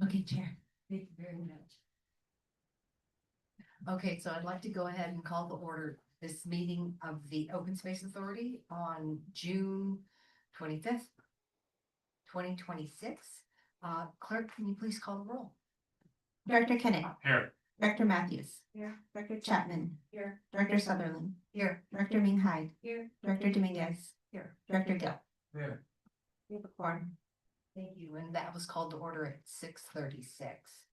Okay, Chair. Thank you very much. Okay, so I'd like to go ahead and call the order this meeting of the Open Space Authority on June 25th, 2026. Clerk, can you please call the roll? Director Kenneth. Here. Director Matthews. Here. Director Chapman. Here. Director Sutherland. Here. Director Ming Hyde. Here. Director Dominguez. Here. Director Gill. Here. We have a quorum. Thank you, and that was called to order at 6:36.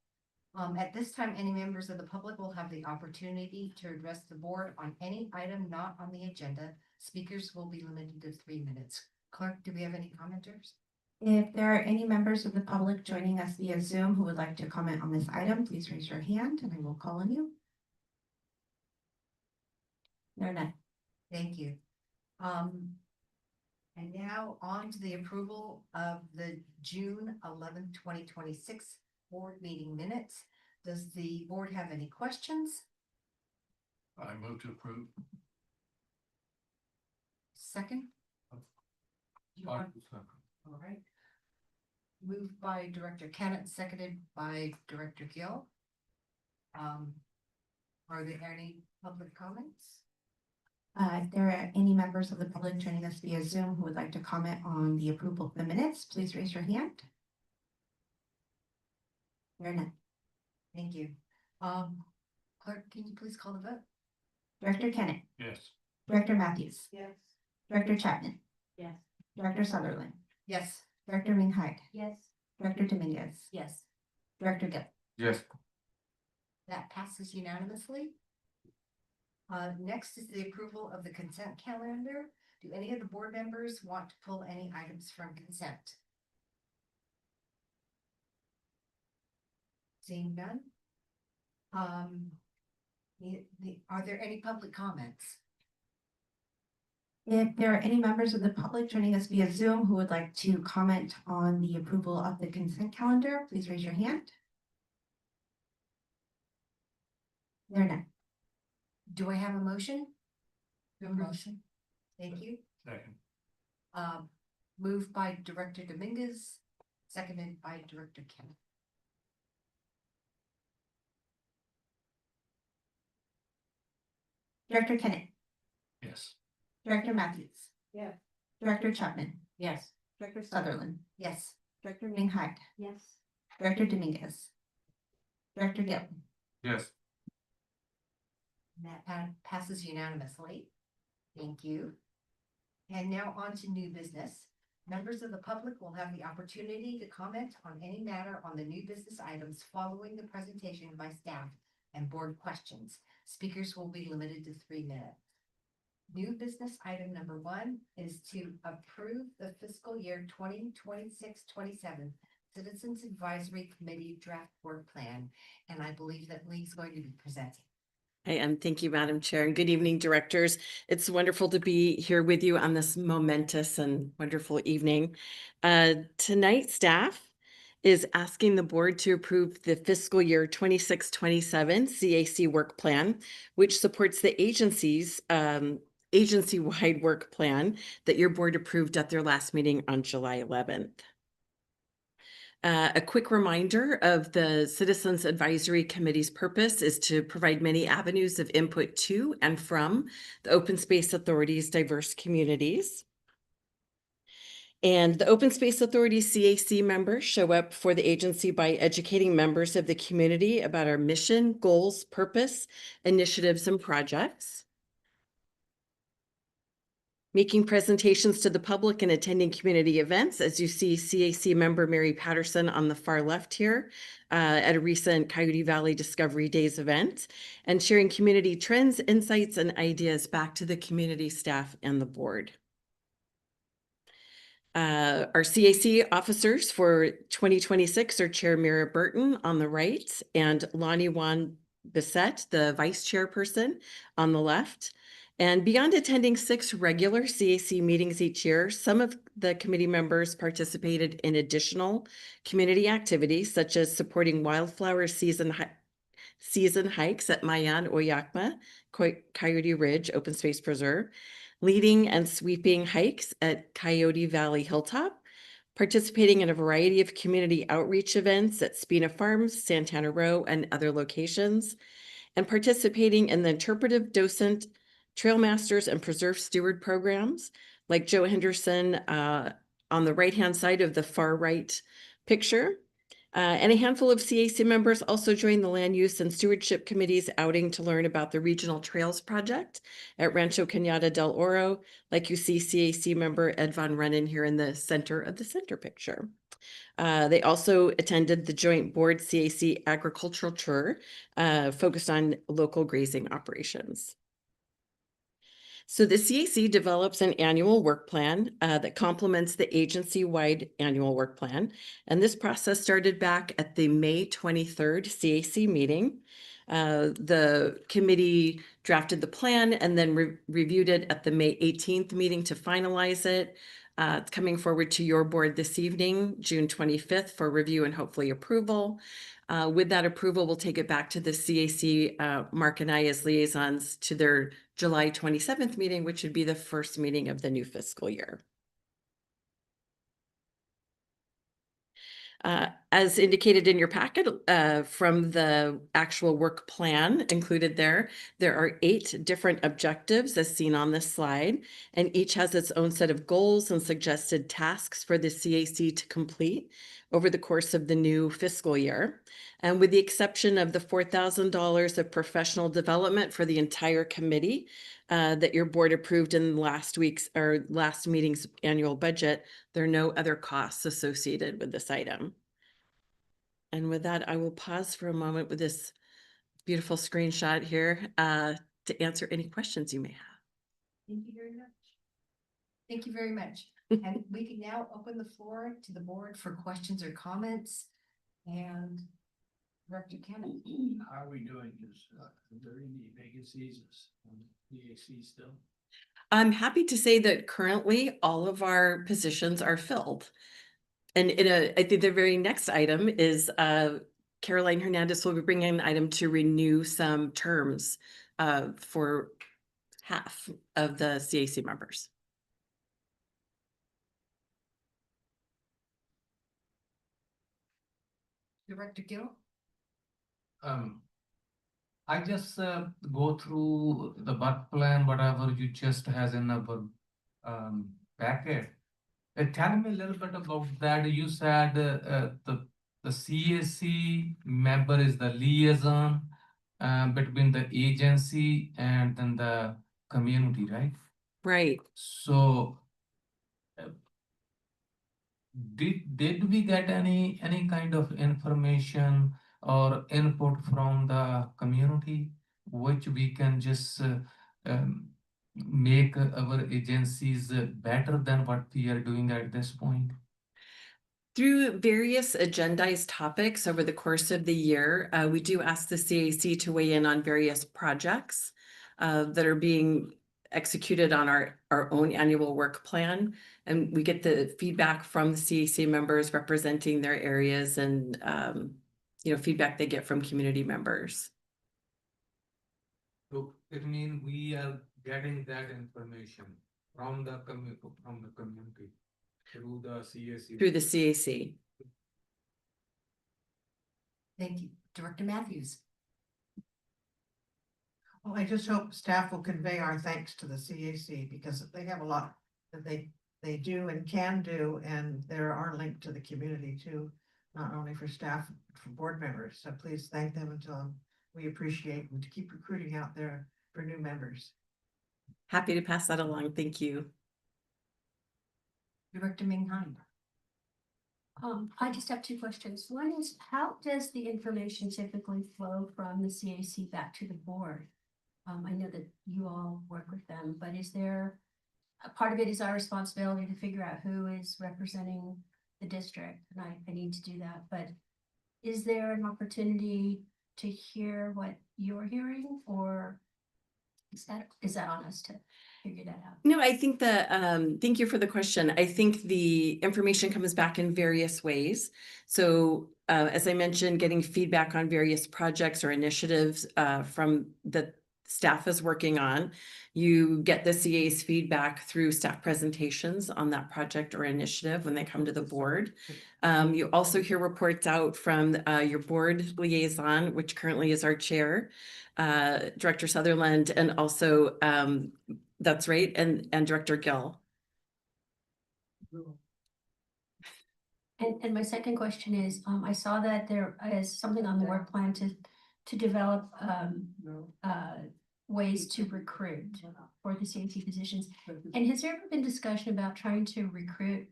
At this time, any members of the public will have the opportunity to address the board on any item not on the agenda. Speakers will be limited to 3 minutes. Clerk, do we have any commenters? If there are any members of the public joining us via Zoom who would like to comment on this item, please raise your hand and I will call on you. There are none. Thank you. And now on to the approval of the June 11th, 2026 board meeting minutes. Does the board have any questions? I move to approve. Second? You want- All right. Moved by Director Kennett, seconded by Director Gill. Are there any public comments? If there are any members of the public joining us via Zoom who would like to comment on the approval of the minutes, please raise your hand. There are none. Thank you. Clerk, can you please call the vote? Director Kenneth. Yes. Director Matthews. Yes. Director Chapman. Yes. Director Sutherland. Yes. Director Ming Hyde. Yes. Director Dominguez. Yes. Director Gill. Yes. That passes unanimously. Next is the approval of the consent calendar. Do any of the board members want to pull any items from consent? Seeing none? Are there any public comments? If there are any members of the public joining us via Zoom who would like to comment on the approval of the consent calendar, please raise your hand. There are none. Do I have a motion? Motion. Thank you. Second. Moved by Director Dominguez, seconded by Director Kenneth. Director Kenneth. Yes. Director Matthews. Yeah. Director Chapman. Yes. Director Sutherland. Yes. Director Ming Hyde. Yes. Director Dominguez. Director Gill. Yes. That passes unanimously. Thank you. And now on to new business. Members of the public will have the opportunity to comment on any matter on the new business items following the presentation by staff and board questions. Speakers will be limited to 3 minutes. New business item number 1 is to approve the fiscal year 2026-27 Citizens Advisory Committee draft board plan. And I believe that Lee's going to be presenting. I am. Thank you, Madam Chair, and good evening, directors. It's wonderful to be here with you on this momentous and wonderful evening. Tonight, staff is asking the board to approve the fiscal year 26-27 CAC work plan, which supports the agency-wide work plan that your board approved at their last meeting on July 11th. A quick reminder of the Citizens Advisory Committee's purpose is to provide many avenues of input to and from the Open Space Authority's diverse communities. And the Open Space Authority CAC members show up for the agency by educating members of the community about our mission, goals, purpose, initiatives, and projects, making presentations to the public and attending community events, as you see CAC member Mary Patterson on the far left here at a recent Coyote Valley Discovery Days event, and sharing community trends, insights, and ideas back to the community staff and the board. Our CAC officers for 2026 are Chair Mira Burton on the right and Lonnie Wan Bissett, the vice chairperson, on the left. And beyond attending 6 regular CAC meetings each year, some of the committee members participated in additional community activities, such as supporting wildflower season hikes at Mayan Oyakma, Coyote Ridge Open Space Preserve, leading and sweeping hikes at Coyote Valley Hilltop, participating in a variety of community outreach events at Spina Farms, Santana Row, and other locations, and participating in the interpretive docent, trail masters, and preserve steward programs, like Joe Henderson on the right-hand side of the far right picture. And a handful of CAC members also joined the Land Use and Stewardship Committee's outing to learn about the Regional Trails Project at Rancho Cañada del Oro, like you see CAC member Ed Von Rennen here in the center of the center picture. They also attended the Joint Board CAC Agricultural Tour, focused on local grazing operations. So the CAC develops an annual work plan that complements the agency-wide annual work plan. And this process started back at the May 23rd CAC meeting. The committee drafted the plan and then reviewed it at the May 18th meeting to finalize it. It's coming forward to your board this evening, June 25th, for review and hopefully approval. With that approval, we'll take it back to the CAC, Mark and I as liaisons, to their July 27th meeting, which would be the first meeting of the new fiscal year. As indicated in your packet, from the actual work plan included there are 8 different objectives as seen on this slide, and each has its own set of goals and suggested tasks for the CAC to complete over the course of the new fiscal year. And with the exception of the $4,000 of professional development for the entire committee that your board approved in last meeting's annual budget, there are no other costs associated with this item. And with that, I will pause for a moment with this beautiful screenshot here to answer any questions you may have. Thank you very much. Thank you very much. And we can now open the floor to the board for questions or comments. And Director Cannon. How are we doing? Is there any vacancies on the CAC still? I'm happy to say that currently all of our positions are filled. And I think the very next item is Caroline Hernandez will be bringing an item to renew some terms for half of the CAC members. Director Gill. I just go through the work plan, whatever you just has in our packet. Tell me a little bit about that. You said the CAC member is the liaison between the agency and then the community, right? Right. So did we get any kind of information or input from the community which we can just make our agencies better than what we are doing at this point? Through various agendized topics over the course of the year, we do ask the CAC to weigh in on various projects that are being executed on our own annual work plan. And we get the feedback from the CAC members representing their areas and feedback they get from community members. So it means we are getting that information from the community through the CAC. Through the CAC. Thank you. Director Matthews. Well, I just hope staff will convey our thanks to the CAC because they have a lot that they do and can do, and there are linked to the community too, not only for staff, but for board members. So please thank them and tell them we appreciate them to keep recruiting out there for new members. Happy to pass that along. Thank you. Director Ming Han. I just have 2 questions. One is, how does the information typically flow from the CAC back to the board? I know that you all work with them, but is there a part of it is our responsibility to figure out who is representing the district, and I need to do that, but is there an opportunity to hear what you're hearing, or is that on us to figure that out? No, I think that, thank you for the question. I think the information comes back in various ways. So as I mentioned, getting feedback on various projects or initiatives from the staff is working on. You get the CA's feedback through staff presentations on that project or initiative when they come to the board. You also hear reports out from your board liaison, which currently is our chair, Director Sutherland, and also that's right, and Director Gill. And my second question is, I saw that there is something on the work plan to develop, ways to recruit for the CAC positions. And has there ever been discussion about trying to recruit,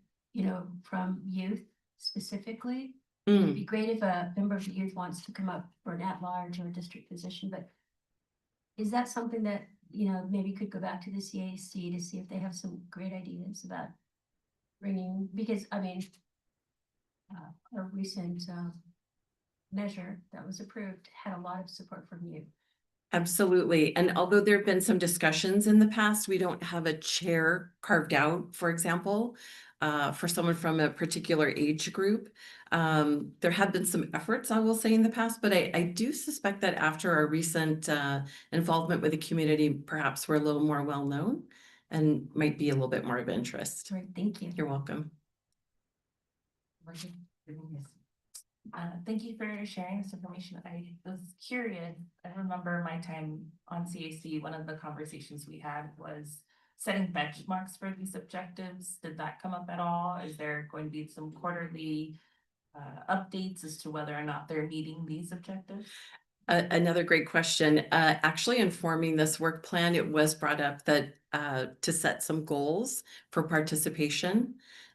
from youth specifically? It'd be great if a member of the youth wants to come up for an at-large or a district position, but is that something that, maybe could go back to the CAC to see if they have some great ideas about bringing, because, I mean, a recent measure that was approved had a lot of support from you. Absolutely. And although there have been some discussions in the past, we don't have a chair carved out, for example, for someone from a particular age group. There have been some efforts, I will say, in the past, but I do suspect that after our recent involvement with the community, perhaps we're a little more well-known and might be a little bit more of interest. Great, thank you. You're welcome. Thank you for sharing this information. I was curious. I remember my time on CAC, one of the conversations we had was setting benchmarks for these objectives. Did that come up at all? Is there going to be some quarterly updates as to whether or not they're meeting these objectives? Another great question. Actually, in forming this work plan, it was brought up that to set some goals for participation.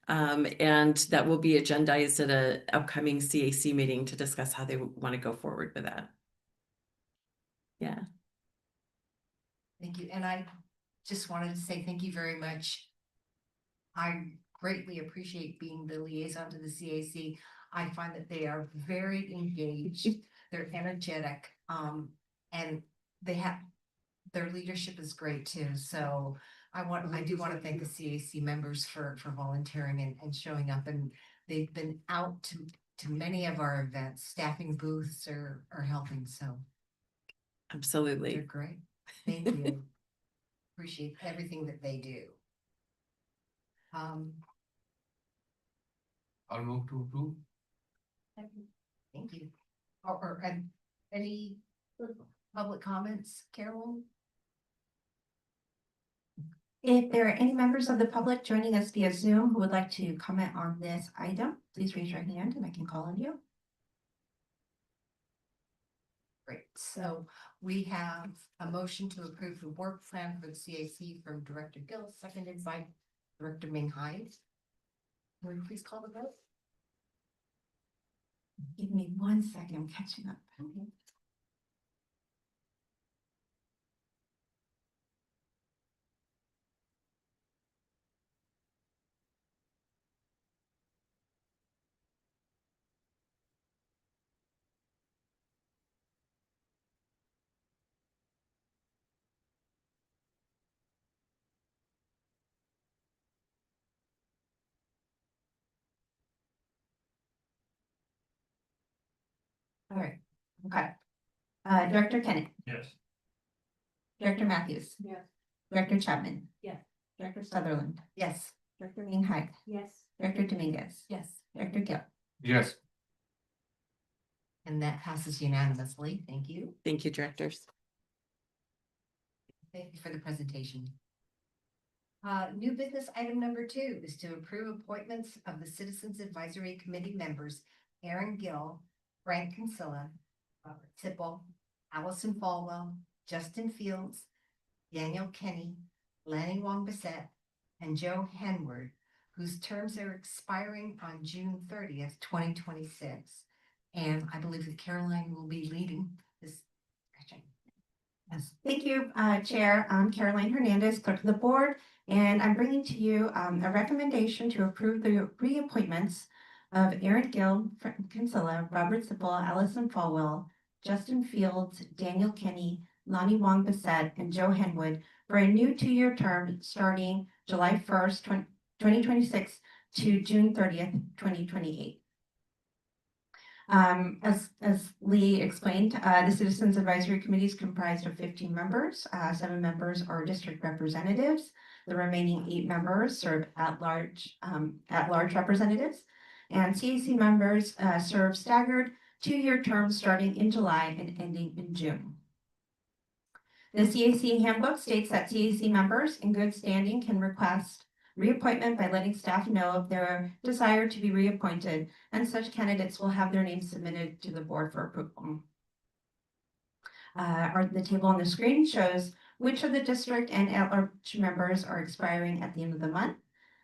And that will be agendized at an upcoming CAC meeting to discuss how they want to go forward with that. Yeah. Thank you. And I just wanted to say thank you very much. I greatly appreciate being the liaison to the CAC. I find that they are very engaged. They're energetic. And they have, their leadership is great too. So I do want to thank the CAC members for volunteering and showing up, and they've been out to many of our events, staffing booths or helping, so they're Absolutely. great. Thank you. Appreciate everything that they do. I'll move to approve. Thank you. And any public comments, Carol? If there are any members of the public joining us via Zoom who would like to comment on this item, please raise your hand and I can call on you. Great. So we have a motion to approve the work plan for the CAC from Director Gill, seconded by Director Ming Hyde. Will you please call the vote? Give me 1 second, I'm catching up. Okay. All right, okay. Director Kennett, Yes. Director Matthews. Yes. Director Chapman. Yes. Director Sutherland. Yes. Director Ming Hyde. Yes. Director Dominguez. Yes. Director Gill. Yes. And that passes unanimously. Thank you. Thank you, directors. Thank you for the presentation. New business item number 2 is to approve appointments of the Citizens Advisory Committee members, Aaron Gill, Frank Kinsella, Robert Tipple, Allison Falwell, Justin Fields, Daniel Kenny, Lanny Wong Bissett, and Joe Henward, whose terms are expiring on June 30th, 2026. And I believe that Caroline will be leading this discussion. Yes, thank you, Chair. I'm Caroline Hernandez, clerk of the board, and I'm bringing to you a recommendation to approve the reappointments of Aaron Gill, Frank Kinsella, Robert Sipple, Allison Falwell, Justin Fields, Daniel Kenny, Lonnie Wong Bissett, and Joe Henwood for a new 2-year term starting July 1st, 2026 to June 30th, 2028. As Lee explained, the Citizens Advisory Committee is comprised of 15 members. 7 members are district representatives. The remaining 8 members serve at-large representatives. And CAC members serve staggered 2-year terms starting in July and ending in June. The CAC handbook states that CAC members in good standing can request reappointment by letting staff know of their desire to be reappointed, and such candidates will have their names submitted to the board for approval. The table on the screen shows which of the district and at-large members are expiring at the end of the month,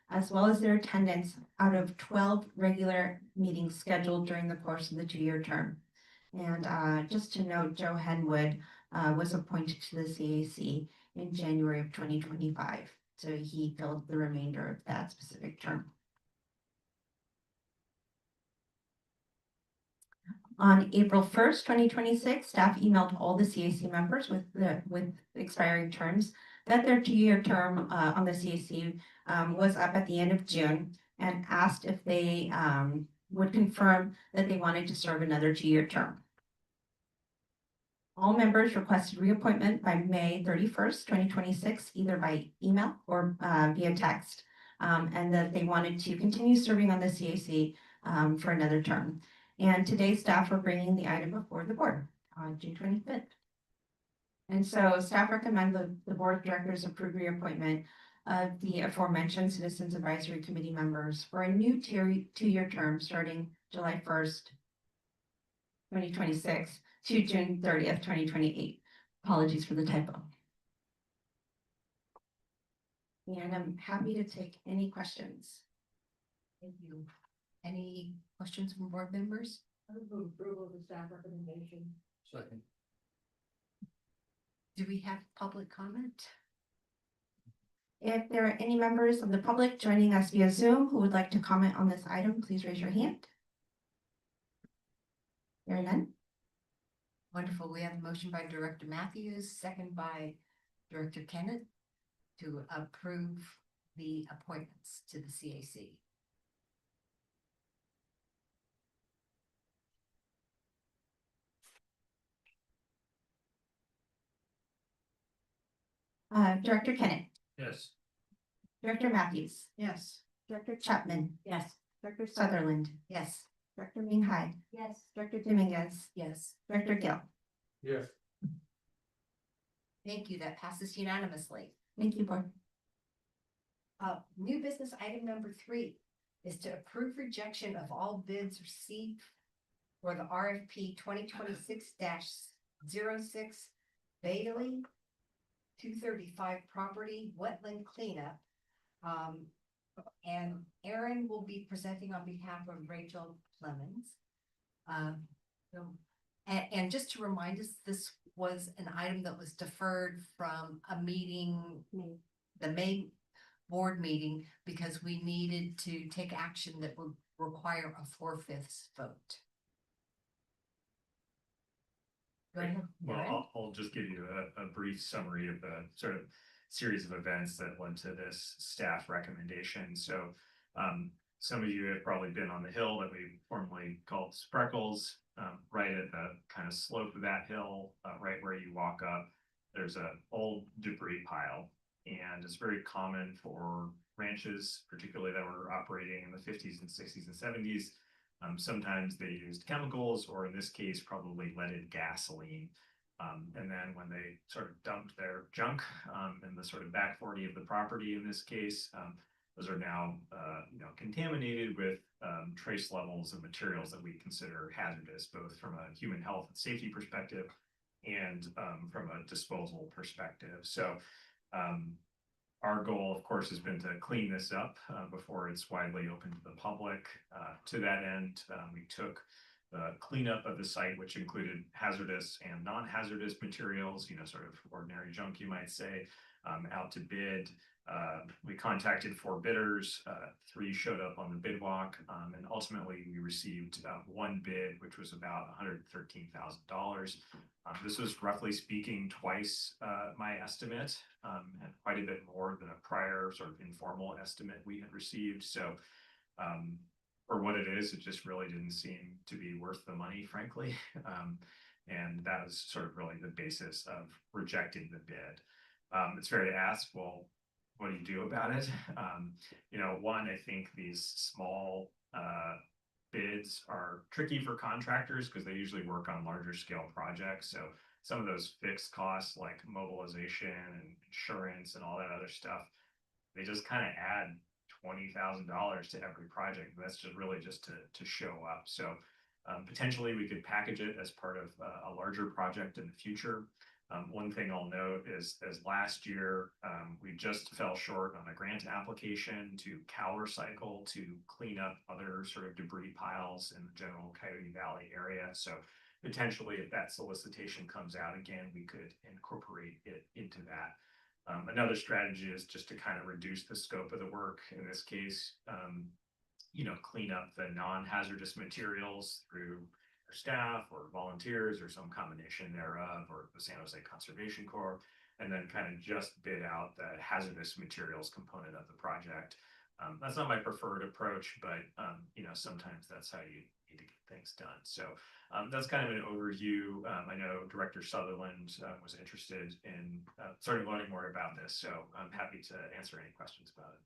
as well as their attendance out of 12 regular meetings scheduled during the course of the 2-year term. And just to note, Joe Henwood was appointed to the CAC in January of 2025. So he filled the remainder of that specific term. On April 1st, 2026, staff emailed all the CAC members with expiring terms that their 2-year term on the CAC was up at the end of June, and asked if they would confirm that they wanted to serve another 2-year term. All members requested reappointment by May 31st, 2026, either by email or via text, and that they wanted to continue serving on the CAC for another term. And today, staff are bringing the item before the board on June 25th. And so staff recommend the board of directors approve reappointment of the aforementioned Citizens Advisory Committee members for a new 2-year term starting July 1st, 2026 to June 30th, 2028. Apologies for the typo. And I'm happy to take any questions. Thank you. Any questions from board members? Approval of the staff recommendation. Second. Do we have public comment? If there are any members of the public joining us via Zoom who would like to comment on this item, please raise your hand. There are none. Wonderful. We have a motion by Director Matthews, second by Director Kennett to approve the appointments to the CAC. Director Kennett, Yes. Director Matthews, Yes. Director Chapman, Yes. Director Sutherland, Yes. Director Minhai, Yes. Director Dominguez, Yes. Director Gill. Yes. Thank you. That passes unanimously. Thank you, board. New business item number 3 is to approve rejection of all bids received for the RFP 2026-06 Bailey 235 property wetland cleanup. And Aaron will be presenting on behalf of Rachel Clemens. And just to remind us, this was an item that was deferred from a meeting, the May board meeting, because we needed to take action that would require a 4/5 vote. Go ahead, Well, Aaron. I'll just give you a brief summary of the sort of series of events that led to this staff recommendation. So some of you have probably been on the hill that we formerly called Spreckles, right at the kind of slope of that hill, right where you walk up. There's an old debris pile, and it's very common for ranches, particularly that were operating in the 50s and 60s and 70s. Sometimes they used chemicals, or in this case, probably leaded gasoline. And then when they sort of dumped their junk in the sort of back 40 of the property in this case, those are now contaminated with trace levels of materials that we consider hazardous, both from a human health and safety perspective and from a disposal perspective. So our goal, of course, has been to clean this up before it's widely open to the public. To that end, we took the cleanup of the site, which included hazardous and non-hazardous materials, sort of ordinary junk, you might say, out to bid. We contacted 4 bidders, 3 showed up on the bid walk, and ultimately we received 1 bid, which was about $113,000. This was, roughly speaking, twice my estimate, and quite a bit more than a prior sort of informal estimate we had received. So for what it is, it just really didn't seem to be worth the money, frankly. And that was sort of really the basis of rejecting the bid. It's fair to ask, well, what do you do about it? One, I think these small bids are tricky for contractors because they usually work on larger scale projects. So some of those fixed costs like mobilization and insurance and all that other stuff, they just kind of add $20,000 to every project. That's just really just to show up. So potentially we could package it as part of a larger project in the future. One thing I'll note is as last year, we just fell short on a grant application to CalRecycle to clean up other sort of debris piles in the general Coyote Valley area. So potentially if that solicitation comes out again, we could incorporate it into that. Another strategy is just to kind of reduce the scope of the work. In this case, clean up the non-hazardous materials through our staff or volunteers or some combination thereof, or the San Jose Conservation Corps, and then kind of just bid out the hazardous materials component of the project. That's not my preferred approach, but sometimes that's how you need to get things done. So that's kind of an overview. I know Director Sutherland was interested in starting learning more about this, so I'm happy to answer any questions about it.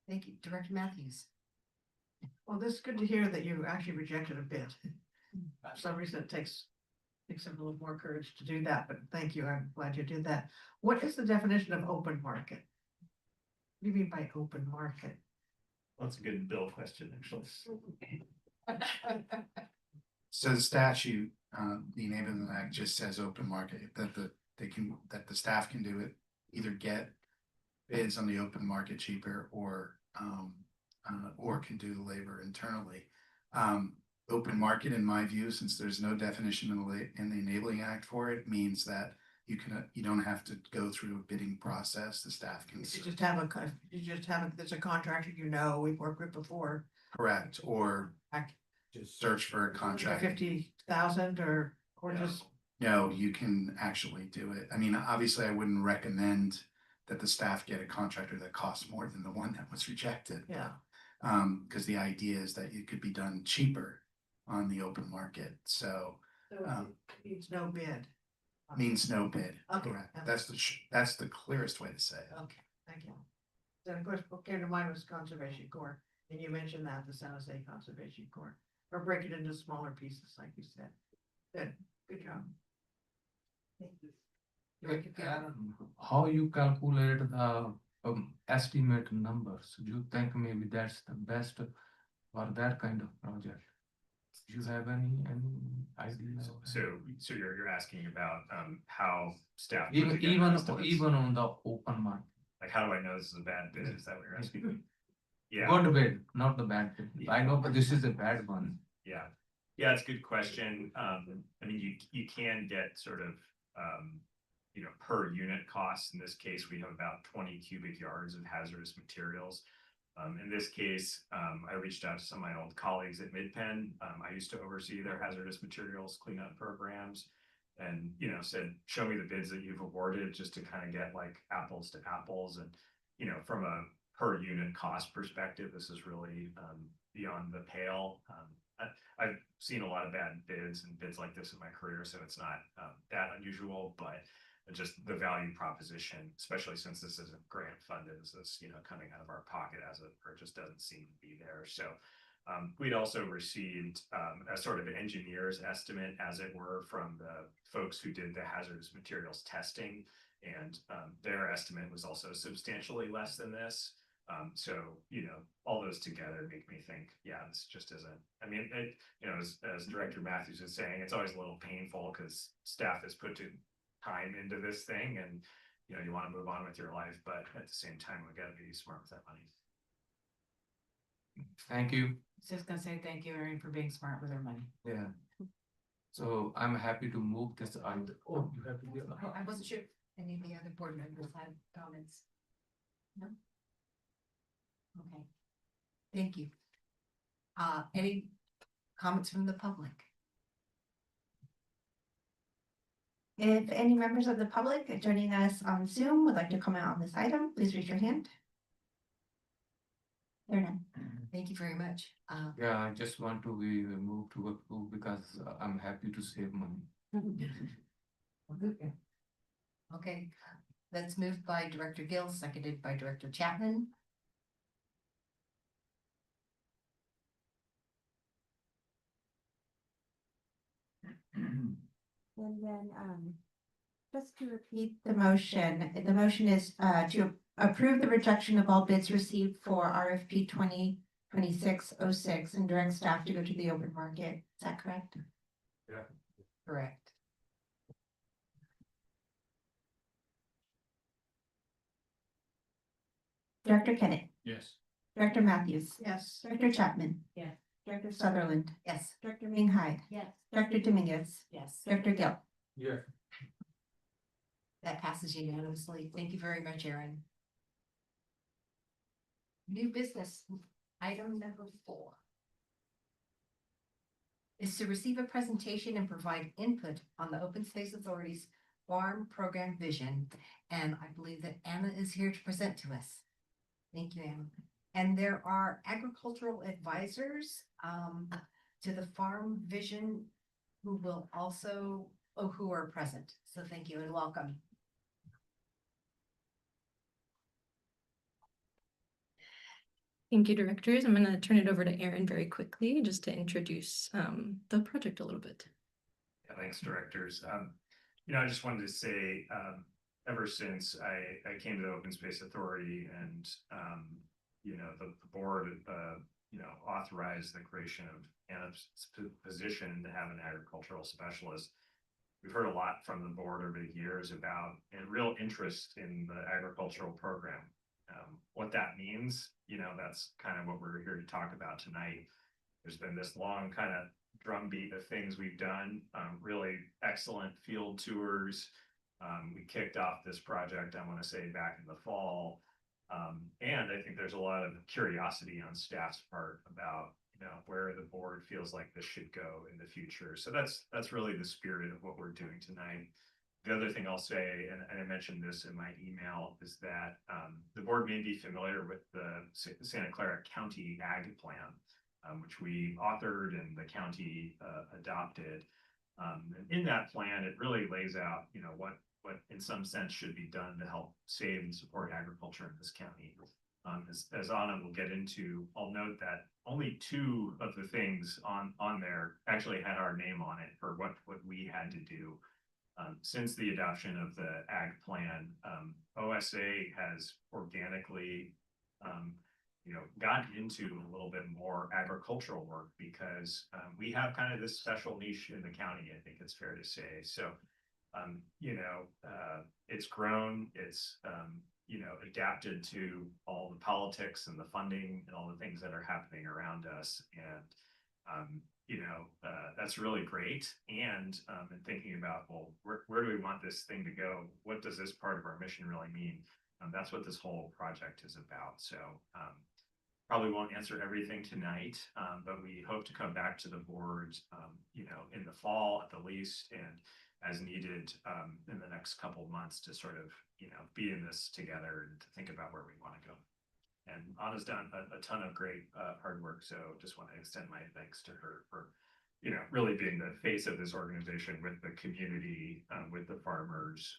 Thank you. Director Matthews. Well, this is good to hear that you actually rejected a bid. For some reason, it takes a little more courage to do that, but thank you. I'm glad you did that. What is the definition of open market? What do you mean by open market? Well, that's a good Bill question, actually. So the statute, the Enabling Act just says open market, that the staff can do it, either get bids on the open market cheaper or can do the labor internally. Open market, in my view, since there's no definition in the Enabling Act for it, means that you don't have to go through a bidding process. The staff can. There's a contractor we've worked with before. Correct, or just search for a contract. 50,000 or just. No, you can actually do it. I mean, obviously, I wouldn't recommend that the staff get a contractor that costs more than the one that was rejected. Yeah. Because the idea is that it could be done cheaper on the open market. So It means no bid. means no bid. Okay. Correct. That's the clearest way to say it. Okay, thank you. Then of course, what came to mind was Conservation Corps, and you mentioned that, the San Jose Conservation Corps, or break it into smaller pieces, like you said. Good job. Thank you. How you calculate the estimate numbers? Do you think maybe that's the best for that kind of project? Do you have any idea? So you're asking about how staff. put Even together estimates? even on the open market. Like, how do I know this is a bad bid? Is that what you're asking? Yeah. Good bid, not the bad bid. I know, but this is a bad one. Yeah, it's a good question. I mean, you can get sort of, per unit costs. In this case, we have about 20 cubic yards of hazardous materials. In this case, I reached out to some of my old colleagues at MidPenn. I used to oversee their hazardous materials cleanup programs, and said, show me the bids that you've awarded, just to kind of get like apples to apples. And from a per unit cost perspective, this is really beyond the pale. I've seen a lot of bad bids and bids like this in my career, so it's not that unusual, but just the value proposition, especially since this isn't grant funded, is this coming out of our pocket as a purchase, doesn't seem to be there. So we'd also received a sort of an engineer's estimate, as it were, from the folks who did the hazardous materials testing, and their estimate was also substantially less than this. So all those together make me think, this just isn't. I mean, as Director Matthews is saying, it's always a little painful because staff has put time into this thing, and you want to move on with your life, but at the same time, we got to be smart with that money. Thank you. Just gonna say thank you, Erin, for being smart with our money. Yeah. So I'm happy to move this item. Oh, you have to give. Oh, I wasn't sure if any of the other board members had comments. No? Okay. Thank you. Any comments from the public? If any members of the public joining us on Zoom would like to comment on this item, please raise your hand. There are none. Thank you very much. Yeah, I just want to be moved to approve because I'm happy to save money. Okay, that's moved by Director Gill, seconded by Director Chapman. And then, just to repeat the motion is, to approve the rejection of all bids received for RFP 2026-06 and direct staff to go to the open market. Is that correct? Correct. Director Kennett, Yes. Director Matthews, Yes. Director Chapman. Yes. Director Sutherland, Yes. Director Ming Hyde, Yes. Director Dominguez, Yes. Director Gill. Yeah. That passes unanimously. Thank you very much, Aaron. New business, item number 4. Is to receive a presentation and provide input on the Open Space Authority's farm program vision. And I believe that Anna is here to present to us. Thank you, Anna. And there are agricultural advisors to the farm vision who will also, who are present. So thank you and welcome. Thank you, directors. I'm going to turn it over to Aaron very quickly just to introduce the project a little bit. Yeah, thanks, directors. I just wanted to say, ever since I came to the Open Space Authority and, the board, authorized the creation of Anna's position to have an agricultural specialist. We've heard a lot from the board over the years about a real interest in the agricultural program. What that means, that's kind of what we're here to talk about tonight. There's been this long kind of drumbeat of things we've done, really excellent field tours. We kicked off this project, I want to say, back in the fall. And I think there's a lot of curiosity on staff's part about, where the board feels like this should go in the future. So that's really the spirit of what we're doing tonight. The other thing I'll say, and I mentioned this in my email, is that the board may be familiar with the Santa Clara County Ag Plan, which we authored and the county adopted. And in that plan, it really lays out, what in some sense should be done to help save and support agriculture in this county. As Anna will get into, I'll note that only 2 of the things on there actually had our name on it for what we had to do. Since the adoption of the Ag Plan, OSA has organically, gotten into a little bit more agricultural work because we have kind of this special niche in the county, I think it's fair to say. So, it's grown, it's, adapted to all the politics and the funding and all the things that are happening around us. And, that's really great. And in thinking about, well, where do we want this thing to go? What does this part of our mission really mean? That's what this whole project is about. So probably won't answer everything tonight, but we hope to come back to the board, in the fall at the least, and as needed in the next couple of months to sort of, be in this together and to think about where we want to go. And Anna's done a ton of great hard work, so just want to extend my thanks to her for, really being the face of this organization with the community, with the farmers.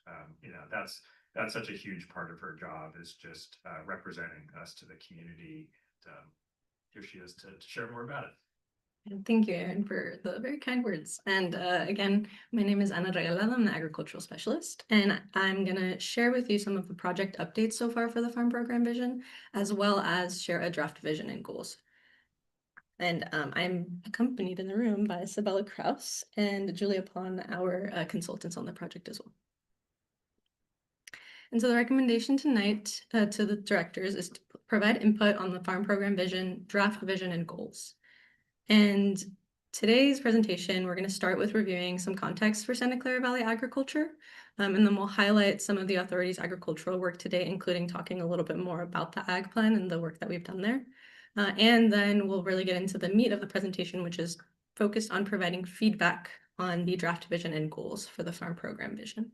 That's such a huge part of her job, is just representing us to the community. Here she is to share more about it. And thank you, Aaron, for the very kind words. And again, my name is Ana Regalado. I'm the agricultural specialist, and I'm going to share with you some of the project updates so far for the farm program vision, as well as share a draft vision and goals. And I'm accompanied in the room by Sabella Kraus and Julia Pon, our consultants on the project as well. And so the recommendation tonight to the directors is to provide input on the farm program vision, draft vision, and goals. And today's presentation, we're going to start with reviewing some context for Santa Clara Valley agriculture, and then we'll highlight some of the authority's agricultural work today, including talking a little bit more about the Ag Plan and the work that we've done there. And then we'll really get into the meat of the presentation, which is focused on providing feedback on the draft vision and goals for the farm program vision.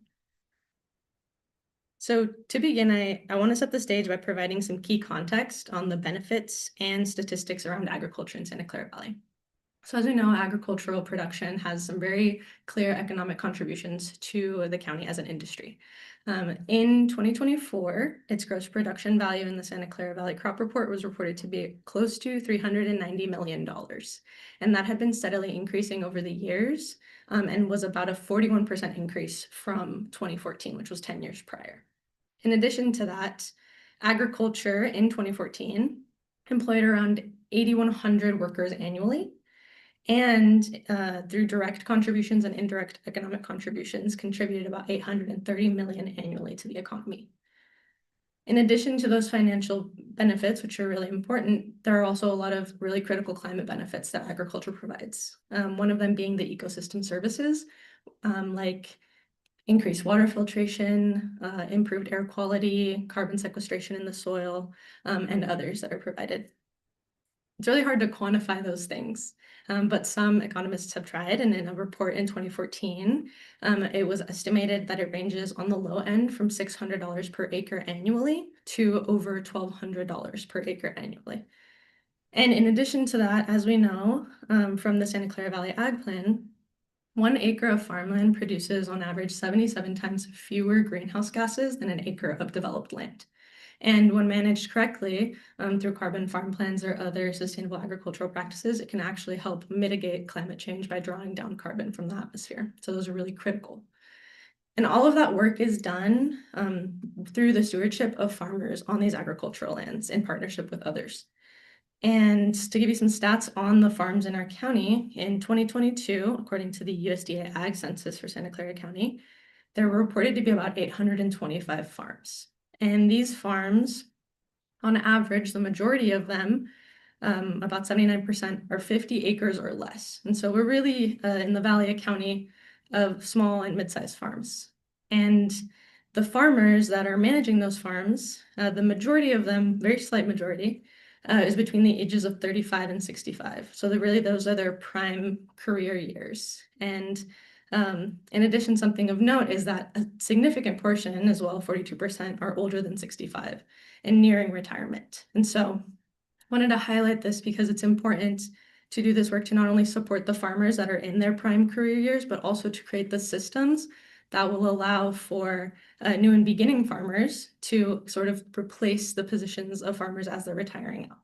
So to begin, I want to set the stage by providing some key context on the benefits and statistics around agriculture in Santa Clara Valley. So as we know, agricultural production has some very clear economic contributions to the county as an industry. In 2024, its gross production value in the Santa Clara Valley Crop Report was reported to be close to $390 million. And that had been steadily increasing over the years and was about a 41% increase from 2014, which was 10 years prior. In addition to that, agriculture in 2014 employed around 8,100 workers annually. And through direct contributions and indirect economic contributions, contributed about $830 million annually to the economy. In addition to those financial benefits, which are really important, there are also a lot of really critical climate benefits that agriculture provides. One of them being the ecosystem services, like increased water filtration, improved air quality, carbon sequestration in the soil, and others that are provided. It's really hard to quantify those things, but some economists have tried, and in a report in 2014, it was estimated that it ranges on the low end from $600 per acre annually to over $1,200 per acre annually. And in addition to that, as we know from the Santa Clara Valley Ag Plan, 1 acre of farmland produces on average 77 times fewer greenhouse gases than an acre of developed land. And when managed correctly through carbon farm plans or other sustainable agricultural practices, it can actually help mitigate climate change by drawing down carbon from the atmosphere. So those are really critical. And all of that work is done through the stewardship of farmers on these agricultural lands in partnership with others. And to give you some stats on the farms in our county, in 2022, according to the USDA Ag Census for Santa Clara County, there were reported to be about 825 farms. And these farms, on average, the majority of them, about 79%, are 50 acres or less. And so we're really in the Valley, a county of small and mid-sized farms. And the farmers that are managing those farms, the majority of them, very slight majority, is between the ages of 35 and 65. So those are their prime career years. And in addition, something of note is that a significant portion as well, 42%, are older than 65 and nearing retirement. And so I wanted to highlight this because it's important to do this work to not only support the farmers that are in their prime career years, but also to create the systems that will allow for new and beginning farmers to sort of replace the positions of farmers as they're retiring out.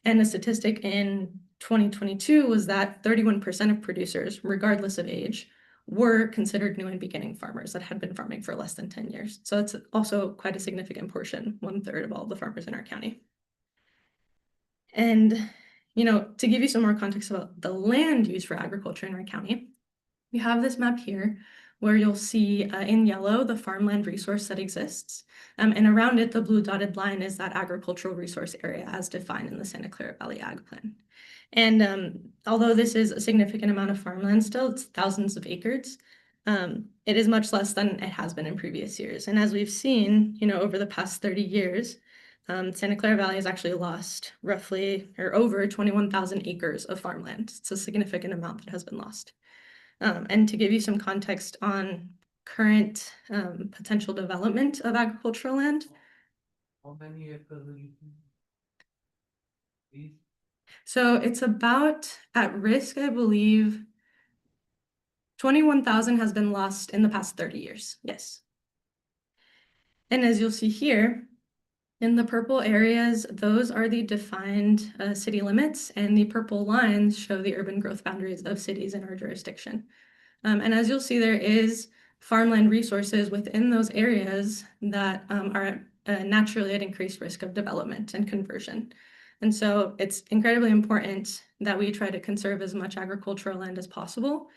And the statistic in 2022 was that 31% of producers, regardless of age, were considered new and beginning farmers that had been farming for less than 10 years. So it's also quite a significant portion, 1/3 of all the farmers in our county. And, to give you some more context about the land used for agriculture in our county, we have this map here where you'll see in yellow the farmland resource that exists. And around it, the blue dotted line is that agricultural resource area as defined in the Santa Clara Valley Ag Plan. And although this is a significant amount of farmland still, it's thousands of acres, it is much less than it has been in previous years. And as we've seen, over the past 30 years, Santa Clara Valley has actually lost roughly or over 21,000 acres of farmland. It's a significant amount that has been lost. And to give you some context on current potential development of agricultural land. How many acres are you? So it's about at risk, I believe, 21,000 has been lost in the past 30 years. Yes. And as you'll see here, in the purple areas, those are the defined city limits, and the purple lines show the urban growth boundaries of cities in our jurisdiction. And as you'll see, there is farmland resources within those areas that are naturally at increased risk of development and conversion. And so it's incredibly important that we try to conserve as much agricultural land as possible.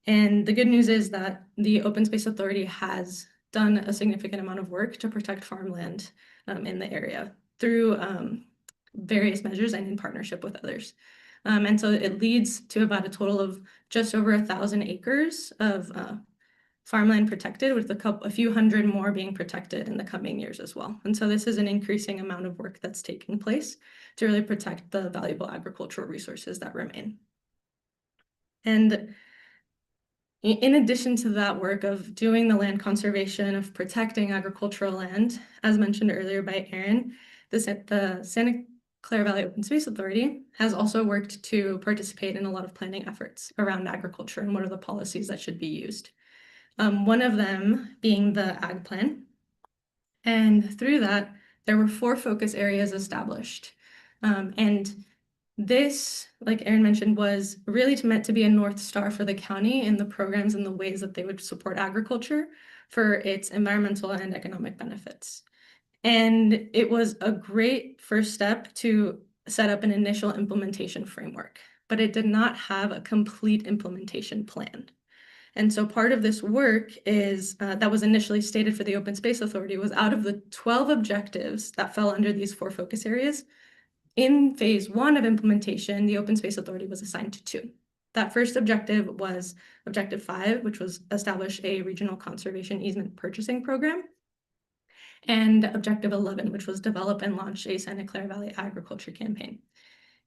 And the good news is that the Open Space Authority has done a significant amount of work to protect farmland in the area through various measures and in partnership with others. And so it leads to about a total of just over 1,000 acres of farmland protected, with a few hundred more being protected in the coming years as well. And so this is an increasing amount of work that's taking place to really protect the valuable agricultural resources that remain. And In addition to that work of doing the land conservation, of protecting agricultural land, as mentioned earlier by Aaron, the Santa Clara Valley Open Space Authority has also worked to participate in a lot of planning efforts around agriculture and what are the policies that should be used. One of them being the Ag Plan. And through that, there were 4 focus areas established. And this, like Aaron mentioned, was really meant to be a North Star for the county in the programs and the ways that they would support agriculture for its environmental and economic benefits. And it was a great first step to set up an initial implementation framework, but it did not have a complete implementation plan. And so part of this work is that was initially stated for the Open Space Authority was out of the 12 objectives that fell under these 4 focus areas. In phase 1 of implementation, the Open Space Authority was assigned to 2. That first objective was Objective 5, which was establish a regional conservation easement purchasing program, and Objective 11, which was develop and launch a Santa Clara Valley agriculture campaign.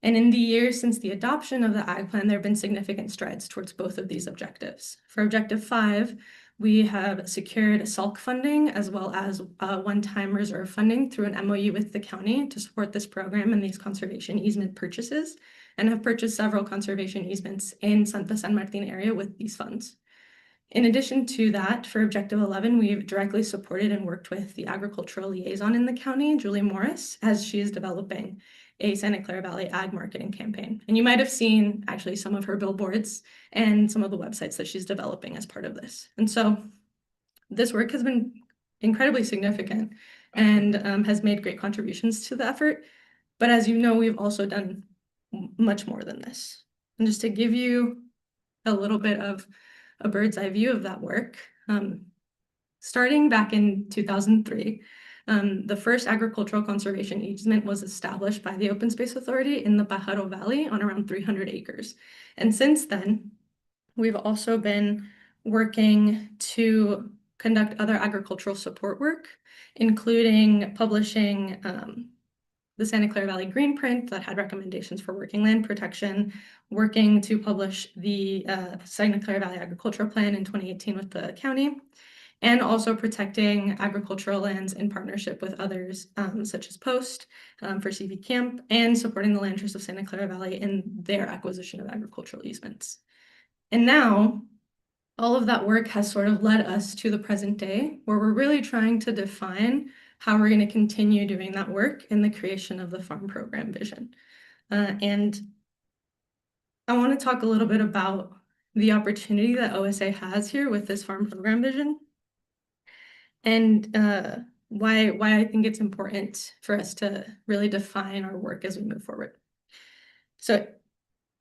And in the years since the adoption of the Ag Plan, there have been significant strides towards both of these objectives. For Objective 5, we have secured SALC funding as well as one-time reserve funding through an MOU with the county to support this program and these conservation easement purchases, and have purchased several conservation easements in the San Martin area with these funds. In addition to that, for Objective 11, we've directly supported and worked with the agricultural liaison in the county, Julie Morris, as she is developing a Santa Clara Valley ag marketing campaign. And you might have seen actually some of her billboards and some of the websites that she's developing as part of this. And so this work has been incredibly significant and has made great contributions to the effort. But as you know, we've also done much more than this. And just to give you a little bit of a bird's eye view of that work, starting back in 2003, the first agricultural conservation easement was established by the Open Space Authority in the Pajaro Valley on around 300 acres. And since then, we've also been working to conduct other agricultural support work, including publishing the Santa Clara Valley Green Print that had recommendations for working land protection, working to publish the Santa Clara Valley Agricultural Plan in 2018 with the county, and also protecting agricultural lands in partnership with others, such as Post for CV Camp, and supporting the Land Trust of Santa Clara Valley in their acquisition of agricultural easements. And now, all of that work has sort of led us to the present day, where we're really trying to define how we're going to continue doing that work in the creation of the farm program vision. And I want to talk a little bit about the opportunity that OSA has here with this farm program vision, and why I think it's important for us to really define our work as we move forward. So,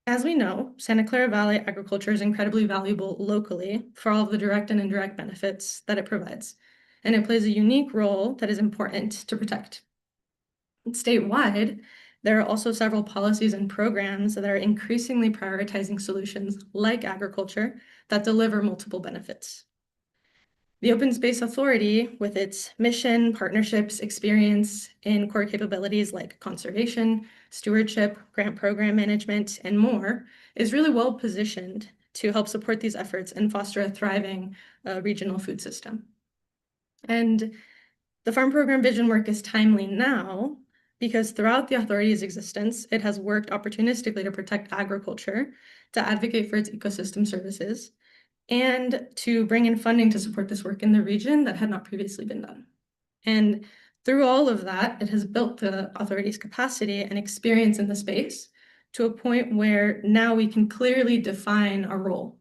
as we know, Santa Clara Valley agriculture is incredibly valuable locally for all of the direct and indirect benefits that it provides, and it plays a unique role that is important to protect. Statewide, there are also several policies and programs that are increasingly prioritizing solutions like agriculture that deliver multiple benefits. The Open Space Authority, with its mission, partnerships, experience in core capabilities like conservation, stewardship, grant program management, and more, is really well positioned to help support these efforts and foster a thriving regional food system. And the farm program vision work is timely now because throughout the authority's existence, it has worked opportunistically to protect agriculture, to advocate for its ecosystem services, and to bring in funding to support this work in the region that had not previously been done. And through all of that, it has built the authority's capacity and experience in the space to a point where now we can clearly define our role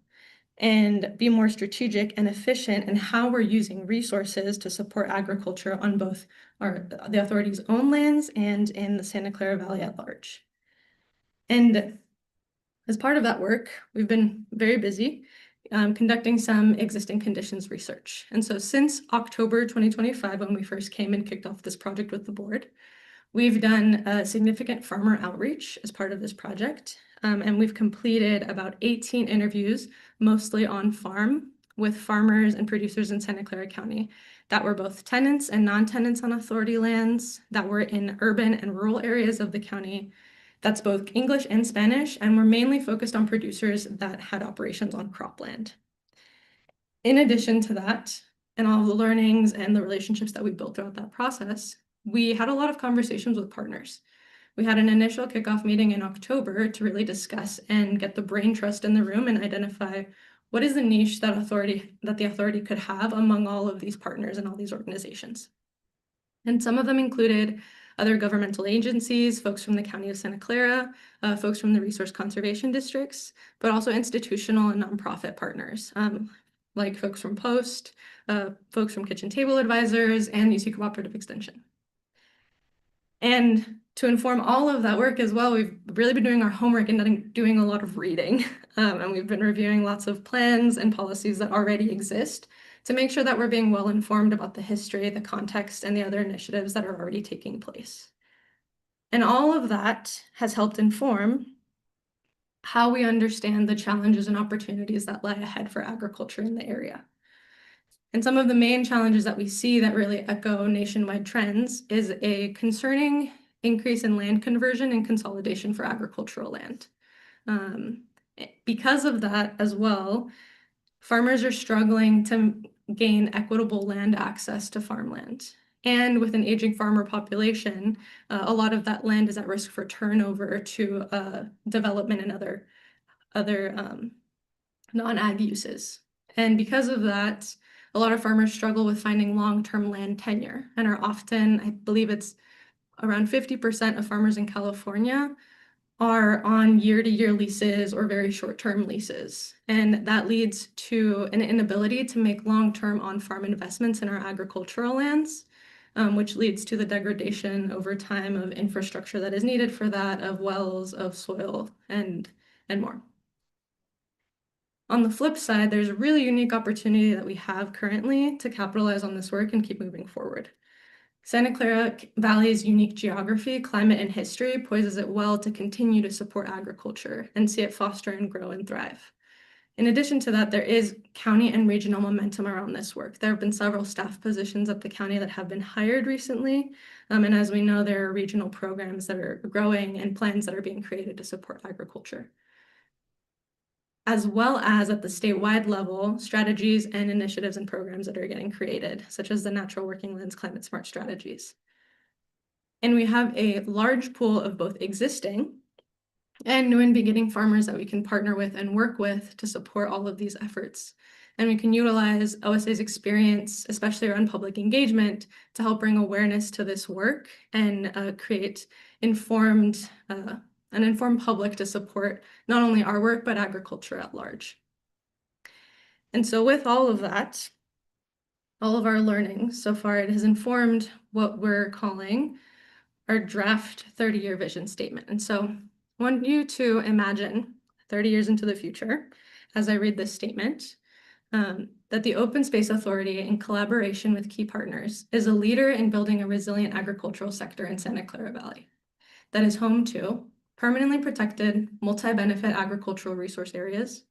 and be more strategic and efficient in how we're using resources to support agriculture on both the authority's own lands and in the Santa Clara Valley at large. And as part of that work, we've been very busy conducting some existing conditions research. And so since October 2025, when we first came and kicked off this project with the board, we've done a significant farmer outreach as part of this project. And we've completed about 18 interviews, mostly on farm, with farmers and producers in Santa Clara County that were both tenants and non-tenants on authority lands, that were in urban and rural areas of the county. That's both English and Spanish, and we're mainly focused on producers that had operations on cropland. In addition to that, and all of the learnings and the relationships that we built throughout that process, we had a lot of conversations with partners. We had an initial kickoff meeting in October to really discuss and get the brain trust in the room and identify what is the niche that the authority could have among all of these partners and all these organizations. And some of them included other governmental agencies, folks from the County of Santa Clara, folks from the resource conservation districts, but also institutional and nonprofit partners, like folks from Post, folks from Kitchen Table Advisors, and UC Cooperative Extension. And to inform all of that work as well, we've really been doing our homework and doing a lot of reading. And we've been reviewing lots of plans and policies that already exist to make sure that we're being well informed about the history, the context, and the other initiatives that are already taking place. And all of that has helped inform how we understand the challenges and opportunities that lie ahead for agriculture in the area. And some of the main challenges that we see that really echo nationwide trends is a concerning increase in land conversion and consolidation for agricultural land. Because of that as well, farmers are struggling to gain equitable land access to farmland. And with an aging farmer population, a lot of that land is at risk for turnover to development and other non-ag uses. And because of that, a lot of farmers struggle with finding long-term land tenure and are often, I believe it's around 50% of farmers in California are on year-to-year leases or very short-term leases. And that leads to an inability to make long-term on-farm investments in our agricultural lands, which leads to the degradation over time of infrastructure that is needed for that, of wells, of soil, and more. On the flip side, there's a really unique opportunity that we have currently to capitalize on this work and keep moving forward. Santa Clara Valley's unique geography, climate, and history poises it well to continue to support agriculture and see it foster and grow and thrive. In addition to that, there is county and regional momentum around this work. There have been several staff positions at the county that have been hired recently. And as we know, there are regional programs that are growing and plans that are being created to support agriculture. As well as at the statewide level, strategies and initiatives and programs that are getting created, such as the Natural Working Lands Climate Smart Strategies. And we have a large pool of both existing and new and beginning farmers that we can partner with and work with to support all of these efforts. And we can utilize OSA's experience, especially around public engagement, to help bring awareness to this work and create an informed public to support not only our work, but agriculture at large. And so with all of that, all of our learning so far, it has informed what we're calling our draft 30-year vision statement. And so I want you to imagine 30 years into the future, as I read this statement, that the Open Space Authority, in collaboration with key partners, is a leader in building a resilient agricultural sector in Santa Clara Valley that is home to permanently protected, multi-benefit agricultural resource areas,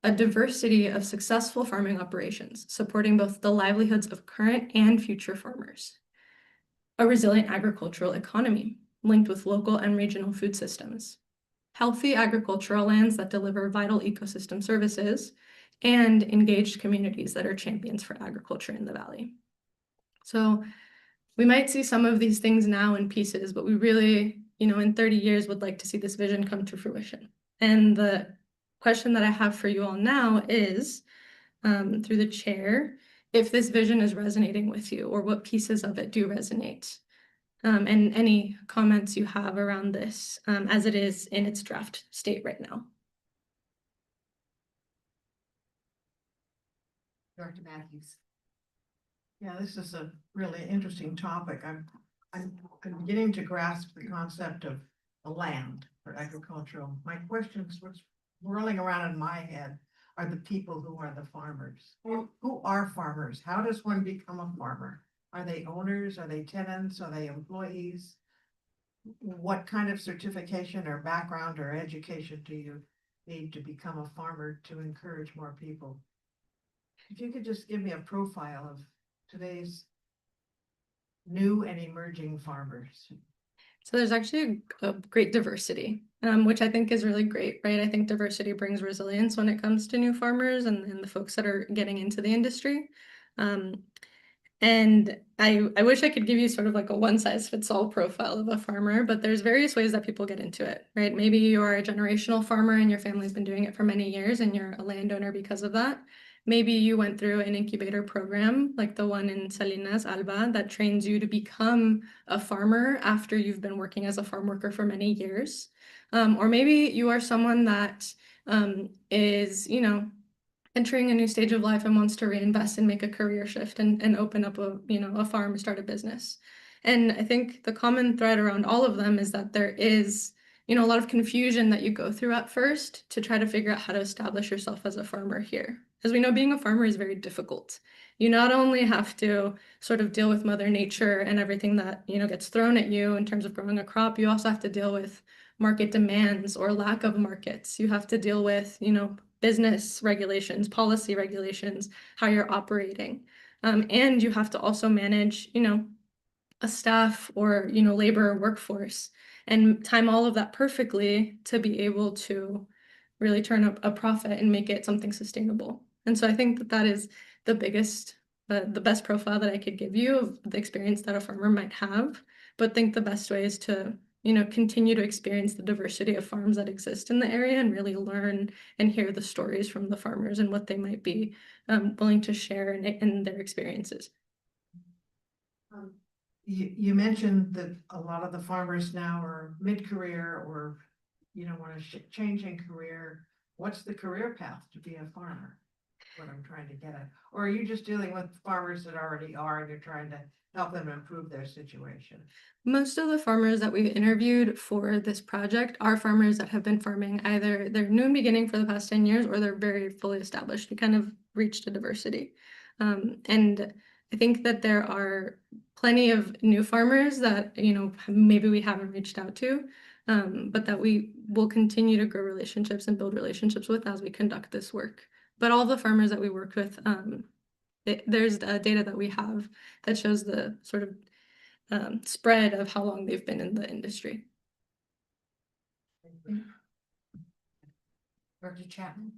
a diversity of successful farming operations, supporting both the livelihoods of current and future farmers, a resilient agricultural economy linked with local and regional food systems, healthy agricultural lands that deliver vital ecosystem services, and engaged communities that are champions for agriculture in the valley. So we might see some of these things now in pieces, but we really, in 30 years would like to see this vision come to fruition. And the question that I have for you all now is, through the chair, if this vision is resonating with you or what pieces of it do resonate, and any comments you have around this as it is in its draft state right now. Dr. Matthews. Yeah, this is a really interesting topic. I'm beginning to grasp the concept of the land for agricultural. My questions, what's whirling around in my head, are the people who are the farmers. Who are farmers? How does one become a farmer? Are they owners? Are they tenants? Are they employees? What kind of certification or background or education do you need to become a farmer to encourage more people? If you could just give me a profile of today's new and emerging farmers. So there's actually a great diversity, which I think is really great, right? I think diversity brings resilience when it comes to new farmers and the folks that are getting into the industry. And I wish I could give you sort of like a one size fits all profile of a farmer, but there's various ways that people get into it, right? Maybe you are a generational farmer and your family's been doing it for many years and you're a landowner because of that. Maybe you went through an incubator program like the one in Salinas, Alba, that trains you to become a farmer after you've been working as a farm worker for many years. Or maybe you are someone that is, entering a new stage of life and wants to reinvest and make a career shift and open up a farm, start a business. And I think the common thread around all of them is that there is, a lot of confusion that you go through at first to try to figure out how to establish yourself as a farmer here. As we know, being a farmer is very difficult. You not only have to sort of deal with Mother Nature and everything that, gets thrown at you in terms of growing a crop, you also have to deal with market demands or lack of markets. You have to deal with, business regulations, policy regulations, how you're operating. And you have to also manage, a staff or, labor workforce and time all of that perfectly to be able to really turn up a profit and make it something sustainable. And so I think that that is the biggest, the best profile that I could give you of the experience that a farmer might have, but think the best way is to, continue to experience the diversity of farms that exist in the area and really learn and hear the stories from the farmers and what they might be willing to share in their experiences. You mentioned that a lot of the farmers now are mid-career or, want to change in career. What's the career path to be a farmer? What I'm trying to get at. Or are you just dealing with farmers that already are and you're trying to help them improve their situation? Most of the farmers that we've interviewed for this project are farmers that have been farming either they're new and beginning for the past 10 years or they're very fully established. We kind of reached a diversity. And I think that there are plenty of new farmers that, maybe we haven't reached out to, but that we will continue to grow relationships and build relationships with as we conduct this work. But all the farmers that we worked with, there's data that we have that shows the sort of spread of how long they've been in the industry. Dr. Chapman?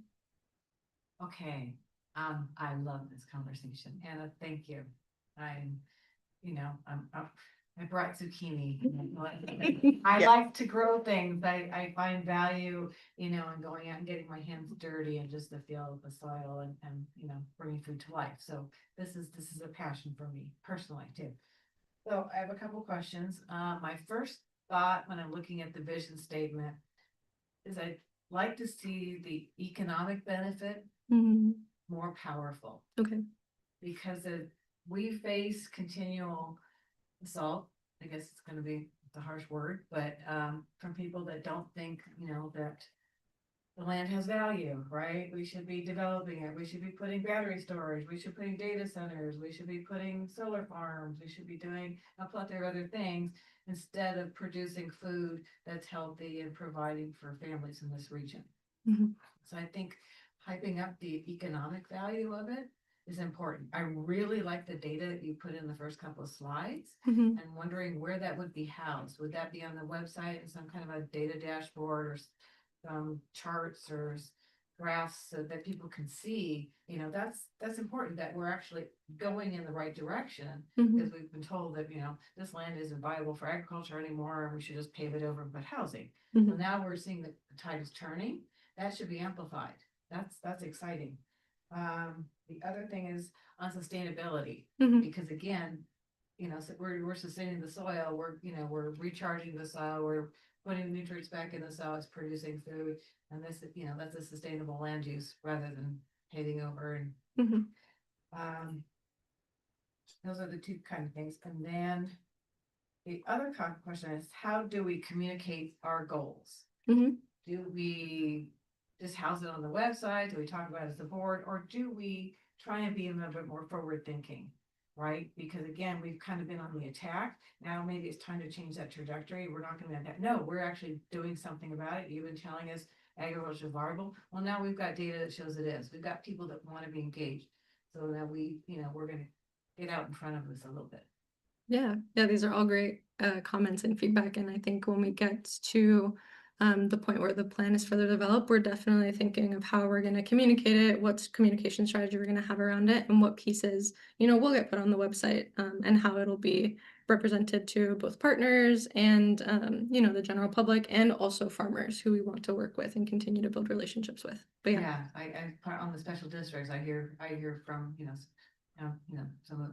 Okay, I love this conversation. Anna, thank you. I brought zucchini. I like to grow things. I find value, in going out and getting my hands dirty and just the feel of the soil and bringing food to life. So this is a passion for me personally too. So I have a couple questions. My first thought when I'm looking at the vision statement is I'd like to see the economic benefit more powerful. Okay. Because we face continual assault, I guess it's going to be the harsh word, but from people that don't think, that the land has value, right? We should be developing it. We should be putting battery storage. We should be putting data centers. We should be putting solar farms. We should be doing a plethora of other things instead of producing food that's healthy and providing for families in this region. So I think hyping up the economic value of it is important. I really like the data that you put in the first couple of slides and wondering where that would be housed. Would that be on the website in some kind of a data dashboard or charts or graphs so that people can see, that's important that we're actually going in the right direction because we've been told that, this land isn't viable for agriculture anymore and we should just pave it over and put housing. So now we're seeing that the tide is turning. That should be amplified. That's exciting. The other thing is on sustainability, because again, so we're sustaining the soil, we're recharging the soil, we're putting nutrients back in the soil, it's producing food, and this, that's a sustainable land use rather than paving over and those are the two kind of things. And then the other question is, how do we communicate our goals? Do we just house it on the website? Do we talk about it as a board, or do we try and be a little bit more forward thinking, right? Because again, we've kind of been on the attack. Now maybe it's time to change that trajectory. We're not going to that. No, we're actually doing something about it. You've been telling us agriculture is viable. Well, now we've got data that shows it is. We've got people that want to be engaged. So that we're going to get out in front of this a little bit. Yeah, these are all great comments and feedback. And I think when we get to the point where the plan is further developed, we're definitely thinking of how we're going to communicate it, what's communication strategy we're going to have around it, and what pieces, will get put on the website, and how it'll be represented to both partners and, the general public, and also farmers who we want to work with and continue to build relationships with. But yeah. On the special districts, I hear from,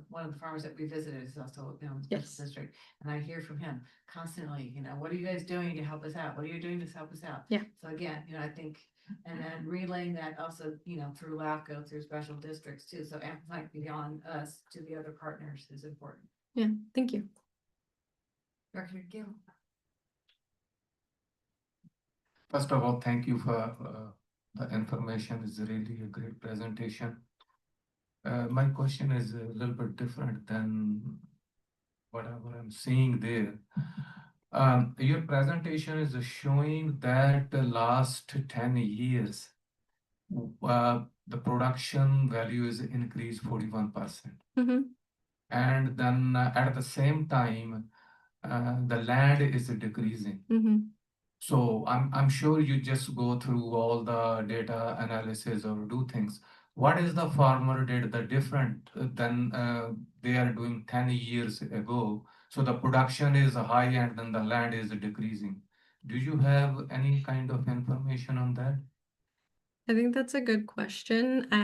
one of the farmers that we visited is also, Yes. special district. And I hear from him constantly, what are you guys doing to help us out? What are you doing to help us out? Yeah. So again, I think, and then relaying that also, through LAFCO, through special districts too. So amplifying beyond us to the other partners is important. Yeah, thank you. Director Gill. First of all, thank you for the information. It's really a great presentation. My question is a little bit different than whatever I'm seeing there. Your presentation is showing that the last 10 years, the production value is increased 41%. Mm-hmm. And then at the same time, the land is decreasing. Mm-hmm. So I'm sure you just go through all the data analysis or do things. What is the farmer did the different than they are doing 10 years ago? So the production is high and then the land is decreasing. Do you have any kind of information on that? I think that's a good question. I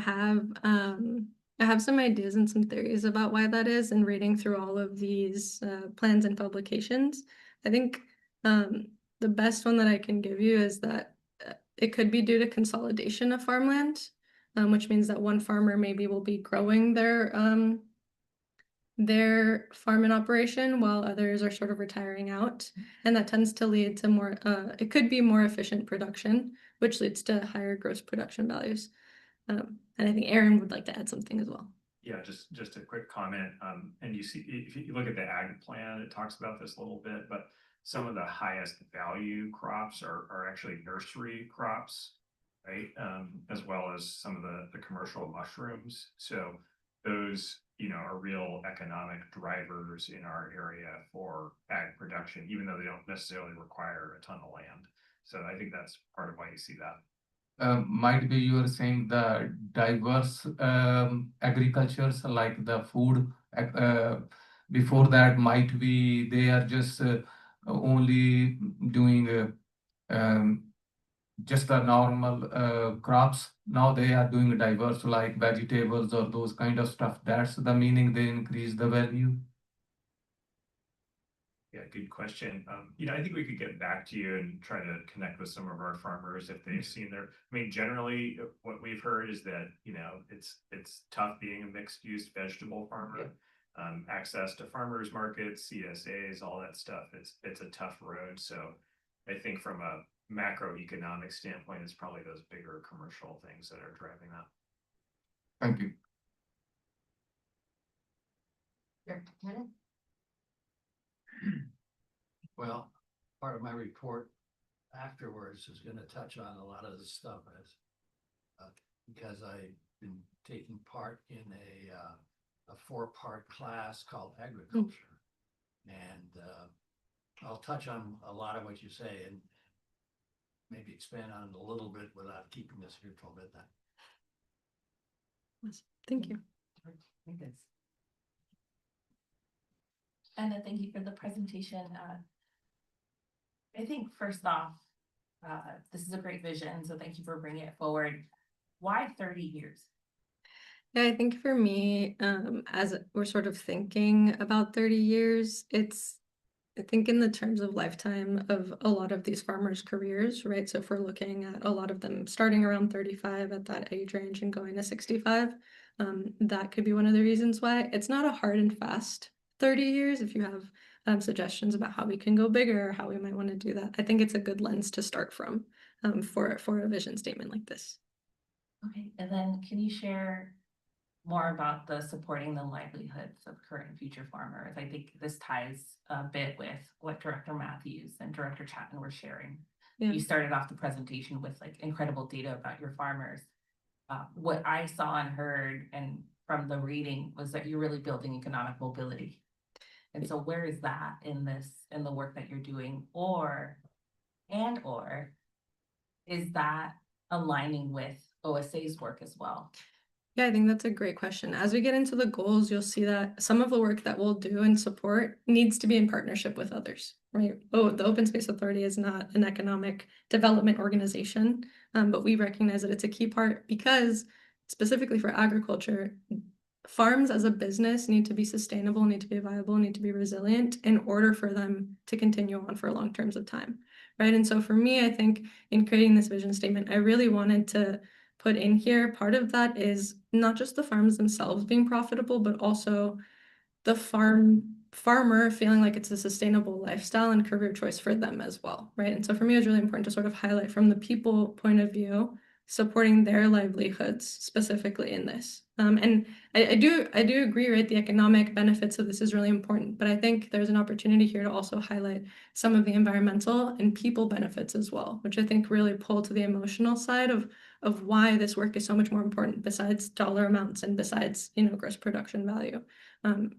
have some ideas and some theories about why that is, and reading through all of these plans and publications. I think the best one that I can give you is that it could be due to consolidation of farmland, which means that one farmer maybe will be growing their farm and operation while others are sort of retiring out. And that tends to lead to more, it could be more efficient production, which leads to higher gross production values. And I think Aaron would like to add something as well. Yeah, just a quick comment. And you see, if you look at the ag plan, it talks about this a little bit, but some of the highest value crops are actually nursery crops, right? As well as some of the commercial mushrooms. So those, are real economic drivers in our area for ag production, even though they don't necessarily require a ton of land. So I think that's part of why you see that. Might be you are saying the diverse agricultures like the food before that might be they are just only doing just the normal crops. Now they are doing diverse like vegetables or those kind of stuff. That's the meaning they increase the value. Yeah, good question. I think we could get back to you and try to connect with some of our farmers if they've seen their. I mean, generally, what we've heard is that it's tough being a mixed use vegetable farmer. Access to farmers markets, CSAs, all that stuff. It's a tough road. So I think from a macroeconomic standpoint, it's probably those bigger commercial things that are driving that. Thank you. Director Kenneth. Well, part of my report afterwards is going to touch on a lot of this stuff because I've been taking part in a 4-part class called agriculture. And I'll touch on a lot of what you say and maybe expand on it a little bit without keeping this here till midnight. Thank you. And thank you for the presentation. I think first off, this is a great vision, so thank you for bringing it forward. Why 30 years? Yeah, I think for me, as we're sort of thinking about 30 years, I think in the terms of lifetime of a lot of these farmers' careers, right? So if we're looking at a lot of them starting around 35 at that age range and going to 65, that could be one of the reasons why. It's not a hard and fast 30 years. If you have suggestions about how we can go bigger or how we might want to do that, I think it's a good lens to start from for a vision statement like this. Okay, and then can you share more about the supporting the livelihoods of current and future farmers? I think this ties a bit with what Director Matthews and Director Chapman were sharing. Yeah. You started off the presentation with like incredible data about your farmers. What I saw and heard and from the reading was that you're really building economic mobility. And so where is that in this, in the work that you're doing, or is that aligning with OSA's work as well? Yeah, I think that's a great question. As we get into the goals, you'll see that some of the work that we'll do and support needs to be in partnership with others, right? Oh, the Open Space Authority is not an economic development organization, but we recognize that it's a key part because specifically for agriculture, farms as a business need to be sustainable, need to be viable, need to be resilient in order for them to continue on for long terms of time, right? And so for me, I think in creating this vision statement, I really wanted to put in here, part of that is not just the farms themselves being profitable, but also the farmer feeling like it's a sustainable lifestyle and career choice for them as well, right? And so for me, it was really important to sort of highlight from the people point of view, supporting their livelihoods specifically in this. And I do agree, right? The economic benefits of this is really important, but I think there's an opportunity here to also highlight some of the environmental and people benefits as well, which I think really pull to the emotional side of why this work is so much more important besides dollar amounts and besides, gross production value.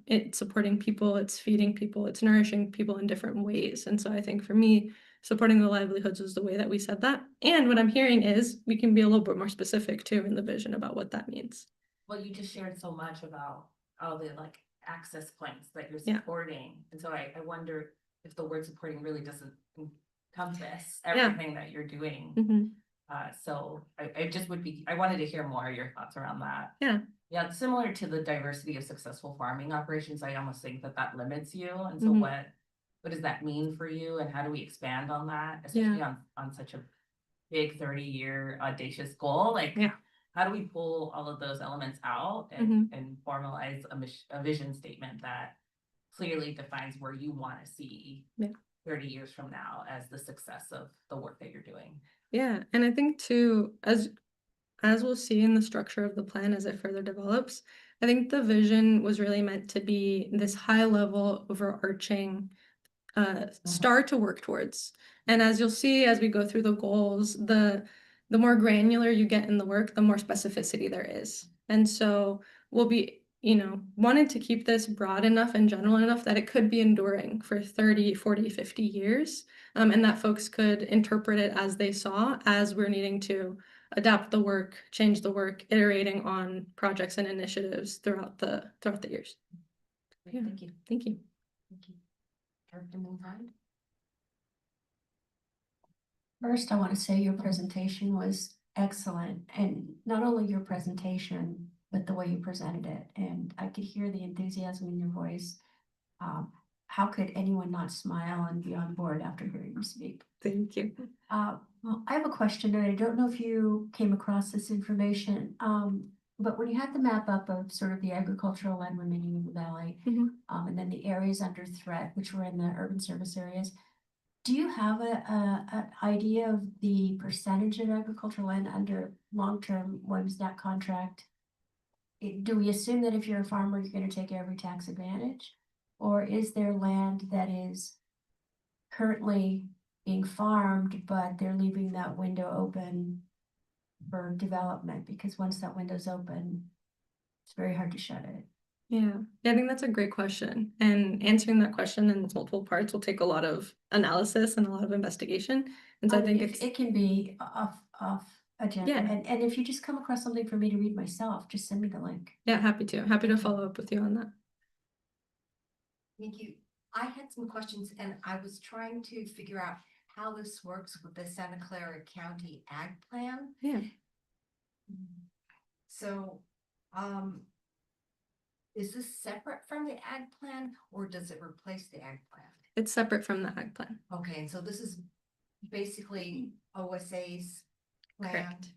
It's supporting people, it's feeding people, it's nourishing people in different ways. And so I think for me, supporting the livelihoods is the way that we said that. And what I'm hearing is we can be a little bit more specific too in the vision about what that means. Well, you just shared so much about all the like access points that you're Yeah. supporting. And so I wonder if the word supporting really doesn't encompass everything that you're doing. Mhm. So I just I wanted to hear more of your thoughts around that. Yeah. Yeah, similar to the diversity of successful farming operations, I almost think that limits you. And so Mhm. what does that mean for you, and how do we expand on that, especially on such a big 30-year audacious goal? Like, Yeah. how do we pull all of those elements out and formalize a vision statement that clearly defines where you want to see 30 years from now as the success of the work that you're doing? Yeah, and I think too, as we'll see in the structure of the plan as it further develops, I think the vision was really meant to be this high level overarching star to work towards. And as you'll see as we go through the goals, the more granular you get in the work, the more specificity there is. And so we'll be, wanted to keep this broad enough and general enough that it could be enduring for 30, 40, 50 years, and that folks could interpret it as they saw, as we're needing to adapt the work, change the work, iterating on projects and initiatives throughout the years. Yeah. Thank you. Thank you. Thank you. Director Moonheim? First, I want to say your presentation was excellent, and not only your presentation, but the way you presented it. And I could hear the enthusiasm in your voice. How could anyone not smile and be on board after hearing you speak? Thank you. Well, I have a question, and I don't know if you came across this information. But when you had the map up of sort of the agricultural land remaining in the valley, and then the areas under threat, which were in the urban service areas, do you have an idea of the percentage of agricultural land under long-term WMSNAT contract? Do we assume that if you're a farmer, you're going to take every tax advantage? Or is there land that is currently being farmed, but they're leaving that window open for development? Because once that window's open, it's very hard to shut it. Yeah, I think that's a great question. And answering that question in its multiple parts will take a lot of analysis and a lot of investigation. And so I think it can be off agenda. Yeah. And if you just come across something for me to read myself, just send me the link. Yeah, happy to follow up with you on that. Thank you. I had some questions and I was trying to figure out how this works with the Santa Clara County Ag Plan. Yeah. So, is this separate from the Ag Plan or does it replace the Ag Plan? It's separate from the Ag Plan. Okay, and so this is basically OSA's plan. Correct.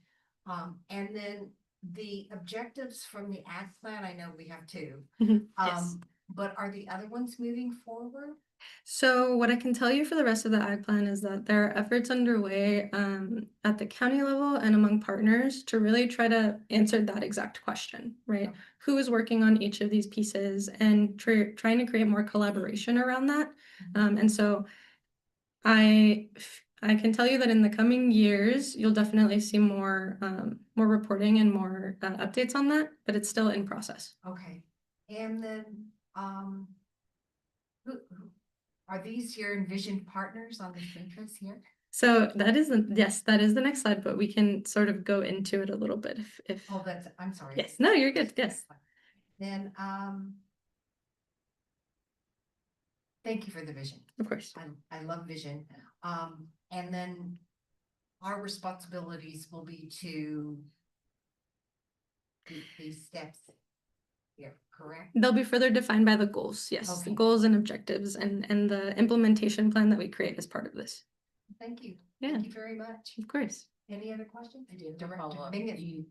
And then the objectives from the Ag Plan, I know we have two. Yes. But are the other ones moving forward? So what I can tell you for the rest of the Ag Plan is that there are efforts underway at the county level and among partners to really try to answer that exact question, right? Okay. Who is working on each of these pieces and trying to create more collaboration around that. And so I can tell you that in the coming years, you'll definitely see more reporting and more updates on that, but it's still in process. Okay, and then, Are these your envisioned partners on this matrix here? So that is, yes, that is the next slide, but we can sort of go into it a little bit if, Oh, that's, I'm sorry. yes, no, you're good, yes. Then, thank you for the vision. Of course. I love vision. And then our responsibilities will be to these steps here, correct? They'll be further defined by the goals, yes, the Okay. goals and objectives and the implementation plan that we create as part of this. Thank you. Yeah. Thank you very much. Of course. Any other questions? I do have a Director follow-up. Mingus. You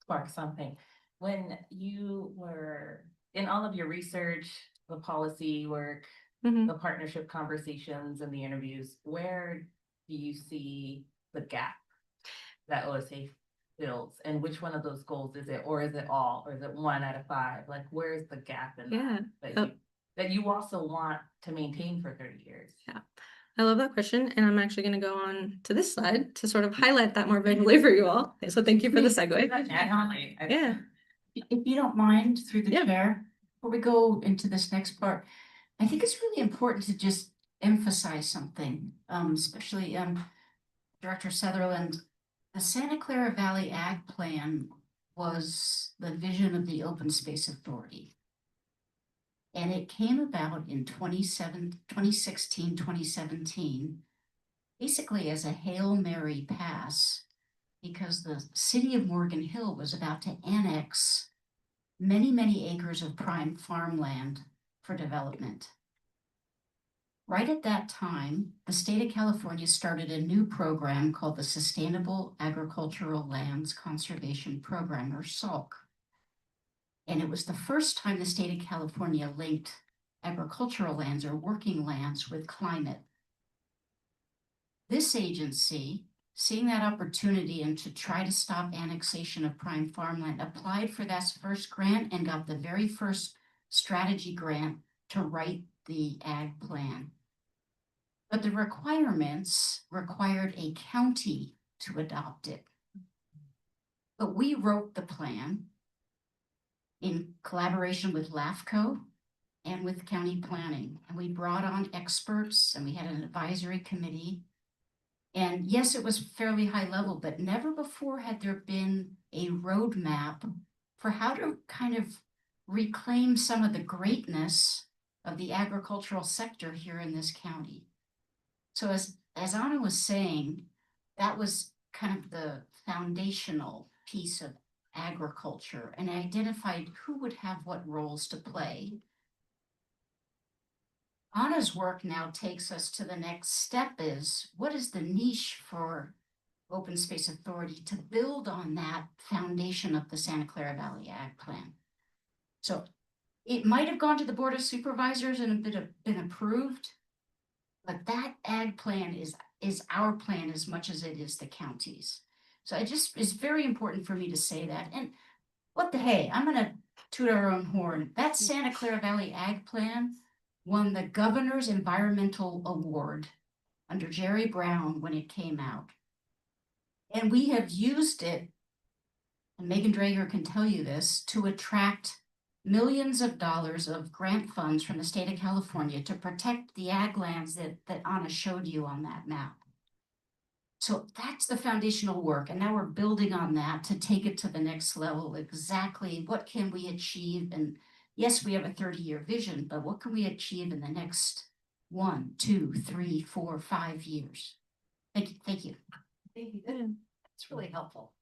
sparked something. When you were in all of your research, the policy work, Mhm. the partnership conversations and the interviews, where do you see the gap that OSA fills? And which one of those goals is it? Or is it all? Or is it 1 out of 5? Like, where's the gap in Yeah. that you also want to maintain for 30 years? Yeah. I love that question, and I'm actually going to go on to this slide to sort of highlight that more visually for you all. So thank you for the segue. Yeah. If you don't mind, through the Yeah. chair, before we go into this next part, I think it's really important to just emphasize something, especially Director Sutherland. The Santa Clara Valley Ag Plan was the vision of the Open Space Authority. And it came about in 2016, 2017, basically as a Hail Mary pass, because the city of Morgan Hill was about to annex many, many acres of prime farmland for development. Right at that time, the state of California started a new program called the Sustainable Agricultural Lands Conservation Program, or SALC. And it was the first time the state of California linked agricultural lands or working lands with climate. This agency, seeing that opportunity and to try to stop annexation of prime farmland, applied for that first grant and got the very first strategy grant to write the ag plan. But the requirements required a county to adopt it. But we wrote the plan in collaboration with LAFCO and with county planning. And we brought on experts and we had an advisory committee. And yes, it was fairly high level, but never before had there been a roadmap for how to kind of reclaim some of the greatness of the agricultural sector here in this county. So as Anna was saying, that was kind of the foundational piece of agriculture and identified who would have what roles to play. Anna's work now takes us to the next step is, what is the niche for Open Space Authority to build on that foundation of the Santa Clara Valley Ag Plan? So it might have gone to the Board of Supervisors and been approved, but that ag plan is our plan as much as it is the county's. So it's very important for me to say that. And what the hey, I'm gonna toot our own horn. That Santa Clara Valley Ag Plan won the Governor's Environmental Award under Jerry Brown when it came out. And we have used it, and Megan Drager can tell you this, to attract millions of dollars of grant funds from the state of California to protect the ag lands that Anna showed you on that map. So that's the foundational work. And now we're building on that to take it to the next level. Exactly what can we achieve? And yes, we have a 30-year vision, but what can we achieve in the next 1, 2, 3, 4, 5 years? Thank you. Thank you. That's really helpful.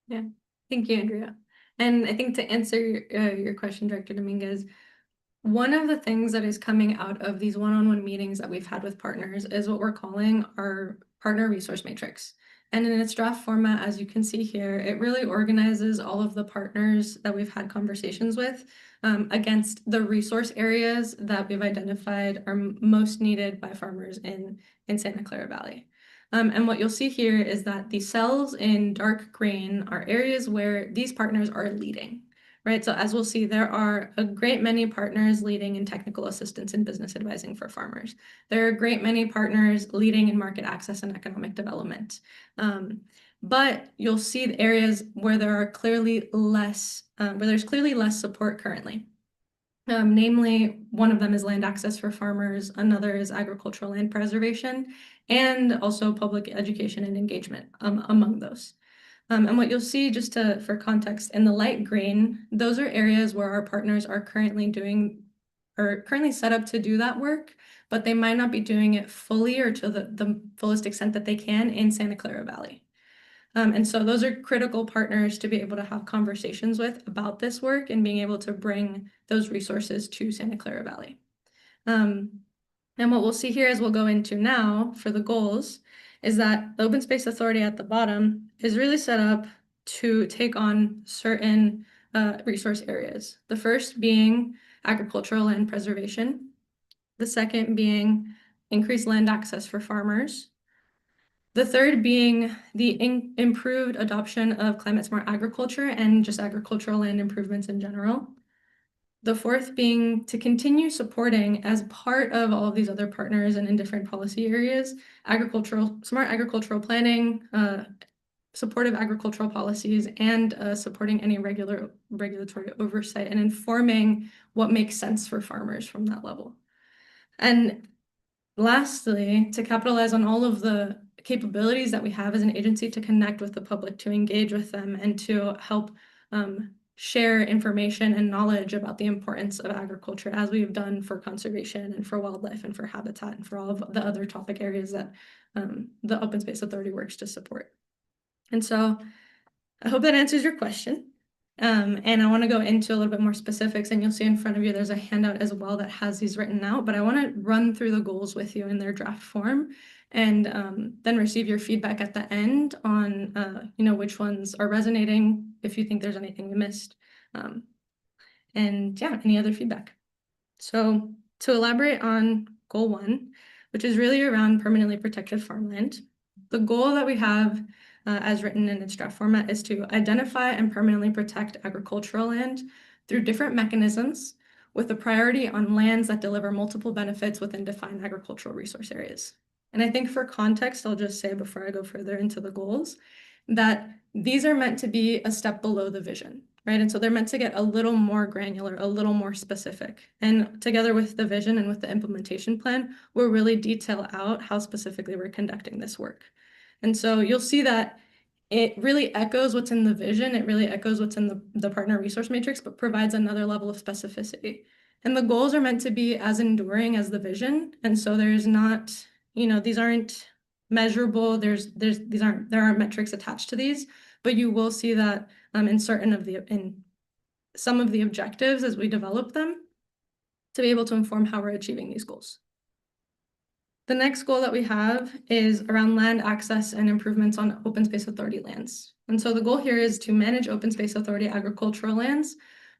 Yeah, thank you, Andrea. And I think to answer your question, Director Dominguez, one of the things that is coming out of these one-on-one meetings that we've had with partners is what we're calling our partner resource matrix. And in its draft format, as you can see here, it really organizes all of the partners that we've had conversations with against the resource areas that we've identified are most needed by farmers in Santa Clara Valley. And what you'll see here is that the cells in dark green are areas where these partners are leading, right? So as we'll see, there are a great many partners leading in technical assistance and business advising for farmers. There are a great many partners leading in market access and economic development. But you'll see the areas where there are clearly less, where there's clearly less support currently. Namely, one of them is land access for farmers, another is agricultural land preservation, and also public education and engagement among those. And what you'll see, just for context, in the light green, those are areas where our partners are currently set up to do that work, but they might not be doing it fully or to the fullest extent that they can in Santa Clara Valley. And so those are critical partners to be able to have conversations with about this work and being able to bring those resources to Santa Clara Valley. And what we'll see here as we'll go into now for the goals is that the Open Space Authority at the bottom is really set up to take on certain resource areas. The first being agricultural land preservation. The second being increased land access for farmers. The third being the improved adoption of climate smart agriculture and just agricultural land improvements in general. The fourth being to continue supporting, as part of all of these other partners and in different policy areas, smart agricultural planning, supportive agricultural policies, and supporting any regulatory oversight and informing what makes sense for farmers from that level. And lastly, to capitalize on all of the capabilities that we have as an agency to connect with the public, to engage with them, and to help share information and knowledge about the importance of agriculture, as we've done for conservation and for wildlife and for habitat and for all of the other topic areas that the Open Space Authority works to support. And so I hope that answers your question. And I want to go into a little bit more specifics, and you'll see in front of you there's a handout as well that has these written out, but I want to run through the goals with you in their draft form, and then receive your feedback at the end on which ones are resonating, if you think there's anything we missed, and yeah, any other feedback. So to elaborate on goal 1, which is really around permanently protected farmland, the goal that we have as written in its draft format is to identify and permanently protect agricultural land through different mechanisms, with a priority on lands that deliver multiple benefits within defined agricultural resource areas. And I think for context, I'll just say before I go further into the goals, that these are meant to be a step below the vision, right? And so they're meant to get a little more granular, a little more specific. And together with the vision and with the implementation plan, we'll really detail out how specifically we're conducting this work. And so you'll see that it really echoes what's in the vision. It really echoes what's in the partner resource matrix, but provides another level of specificity. And the goals are meant to be as enduring as the vision. And so there's not, these aren't measurable. There aren't metrics attached to these, but you will see that in some of the objectives as we develop them to be able to inform how we're achieving these goals. The next goal that we have is around land access and improvements on Open Space Authority lands. And so the goal here is to manage Open Space Authority agricultural lands,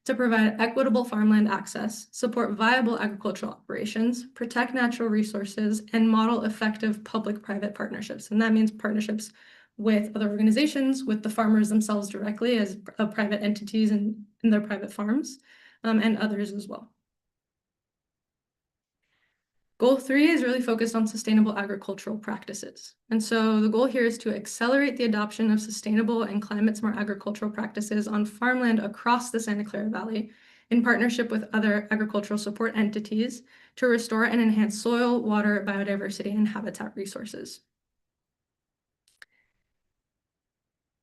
to provide equitable farmland access, support viable agricultural operations, protect natural resources, and model effective public-private partnerships. And that means partnerships with other organizations, with the farmers themselves directly as private entities and in their private farms, and others as well. Goal 3 is really focused on sustainable agricultural practices. And so the goal here is to accelerate the adoption of sustainable and climate smart agricultural practices on farmland across the Santa Clara Valley in partnership with other agricultural support entities to restore and enhance soil, water, biodiversity, and habitat resources.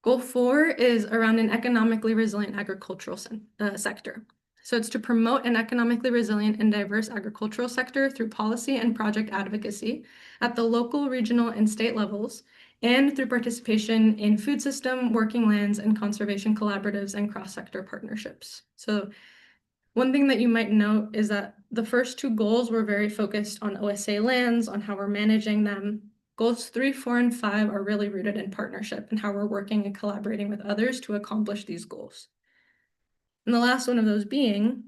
Goal 4 is around an economically resilient agricultural sector. So it's to promote an economically resilient and diverse agricultural sector through policy and project advocacy at the local, regional, and state levels, and through participation in food system, working lands, and conservation collaboratives and cross-sector partnerships. So one thing that you might note is that the first 2 goals were very focused on OSA lands, on how we're managing them. Goals 3, 4, and 5 are really rooted in partnership and how we're working and collaborating with others to accomplish these goals. And the last one of those being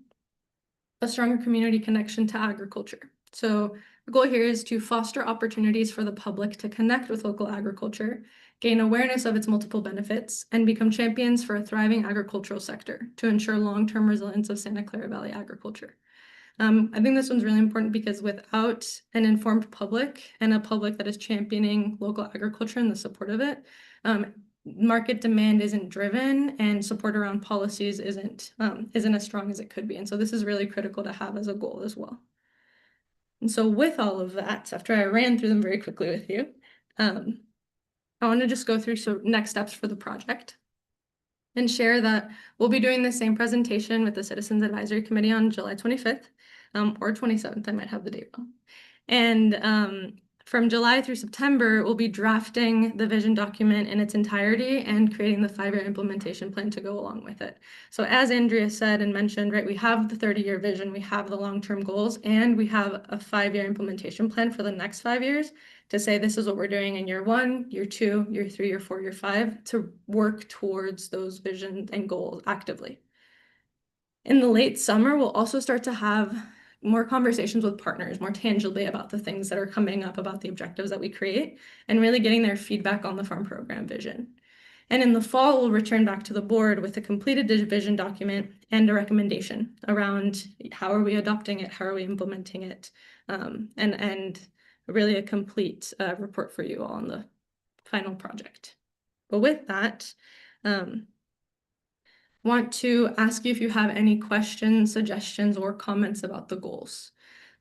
a stronger community connection to agriculture. So the goal here is to foster opportunities for the public to connect with local agriculture, gain awareness of its multiple benefits, and become champions for a thriving agricultural sector to ensure long-term resilience of Santa Clara Valley agriculture. I think this one's really important because without an informed public and a public that is championing local agriculture and the support of it, market demand isn't driven and support around policies isn't as strong as it could be. And so this is really critical to have as a goal as well. And so with all of that, after I ran through them very quickly with you, I want to just go through some next steps for the project and share that we'll be doing the same presentation with the Citizens Advisory Committee on July 25th or 27th. I might have the date wrong. And from July through September, we'll be drafting the vision document in its entirety and creating the 5-year implementation plan to go along with it. So as Andrea said and mentioned, right, we have the 30-year vision, we have the long-term goals, and we have a 5-year implementation plan for the next 5 years to say this is what we're doing in year 1, year 2, year 3, year 4, year 5 to work towards those visions and goals actively. In the late summer, we'll also start to have more conversations with partners, more tangibly about the things that are coming up, about the objectives that we create, and really getting their feedback on the farm program vision. And in the fall, we'll return back to the board with a completed vision document and a recommendation around how are we adopting it, how are we implementing it, and really a complete report for you all on the final project. But with that, want to ask you if you have any questions, suggestions, or comments about the goals.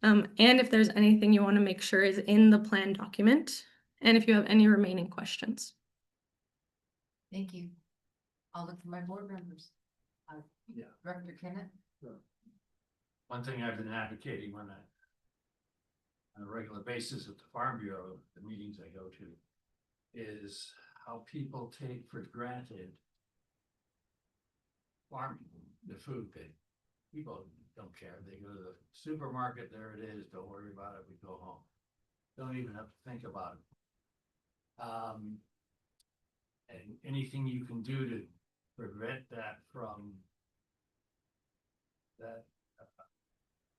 And if there's anything you want to make sure is in the plan document, and if you have any remaining questions. Thank you. I'll look for my board members. Yeah. Director Kenneth? One thing I've been advocating on a regular basis at the Farm Bureau, the meetings I go to, is how people take for granted farming, the food that people don't care. They go to the supermarket, there it is, don't worry about it, we go home. Don't even have to think about it. And anything you can do to prevent that from that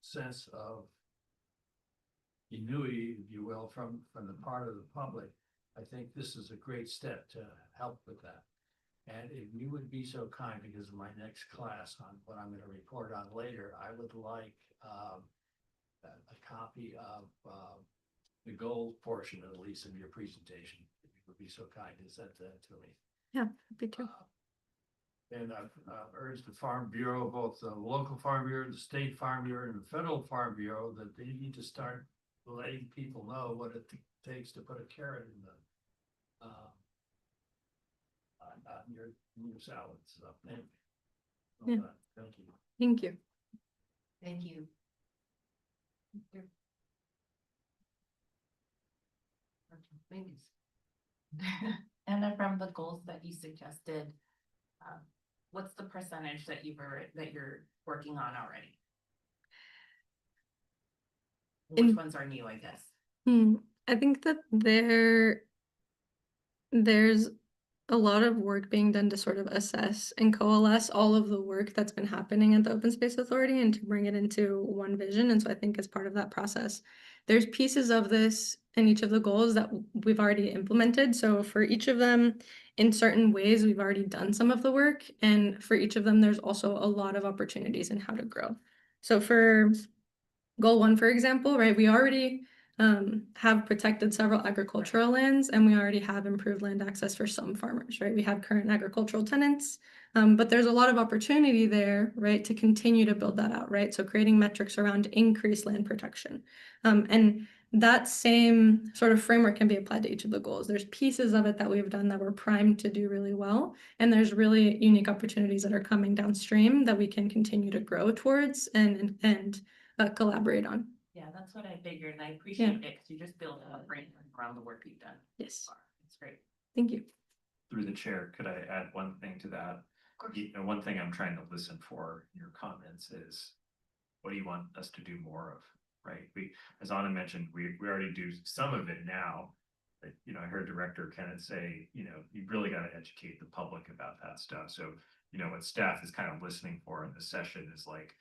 sense of ingenuity, if you will, from the part of the public, I think this is a great step to help with that. And if you would be so kind, because of my next class on what I'm gonna report on later, I would like a copy of the goal portion, at least, of your presentation. If you would be so kind to send that to me. Yeah, happy to. And I've urged the Farm Bureau, both the local Farm Bureau, the state Farm Bureau, and the federal Farm Bureau, that they need to start letting people know what it takes to put a carrot in the on your salad. So anyway. Yeah. Thank you. Thank you. Thank you. And then from the goals that you suggested, what's the percentage that you're working on already? Which ones are new, I guess? I think that there's a lot of work being done to sort of assess and coalesce all of the work that's been happening at the Open Space Authority and to bring it into one vision. And so I think as part of that process, there's pieces of this in each of the goals that we've already implemented. So for each of them, in certain ways, we've already done some of the work. And for each of them, there's also a lot of opportunities in how to grow. So for goal 1, for example, right, we already have protected several agricultural lands, and we already have improved land access for some farmers, right? We have current agricultural tenants, but there's a lot of opportunity there, right, to continue to build that out, right? So creating metrics around increased land protection. And that same sort of framework can be applied to each of the goals. There's pieces of it that we've done that we're primed to do really well, and there's really unique opportunities that are coming downstream that we can continue to grow towards and collaborate on. Yeah, that's what I figured, and I appreciate it, because you just built a framework around the work you've done. Yes. It's great. Thank you. Through the chair, could I add one thing to that? You know, one thing I'm trying to listen for in your comments is, what do you want us to do more of, right? We, as Anna mentioned, we already do some of it now. But, you know, I heard Director Kenneth say, you know, you really got to educate the public about that stuff. So, you know, what staff is kind of listening for in this session is like,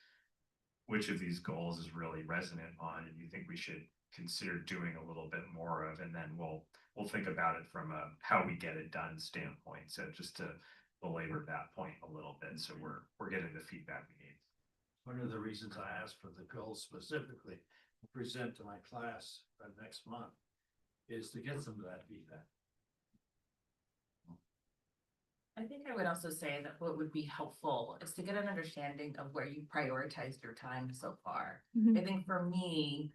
which of these goals is really resonant on, and you think we should consider doing a little bit more of, and then we'll think about it from a how we get it done standpoint. So just to belabor that point a little bit, so we're getting the feedback we need. One of the reasons I asked for the goals specifically to present to my class next month is to get some of that feedback. I think I would also say that what would be helpful is to get an understanding of where you prioritized your time so far. Mhm. I think for me,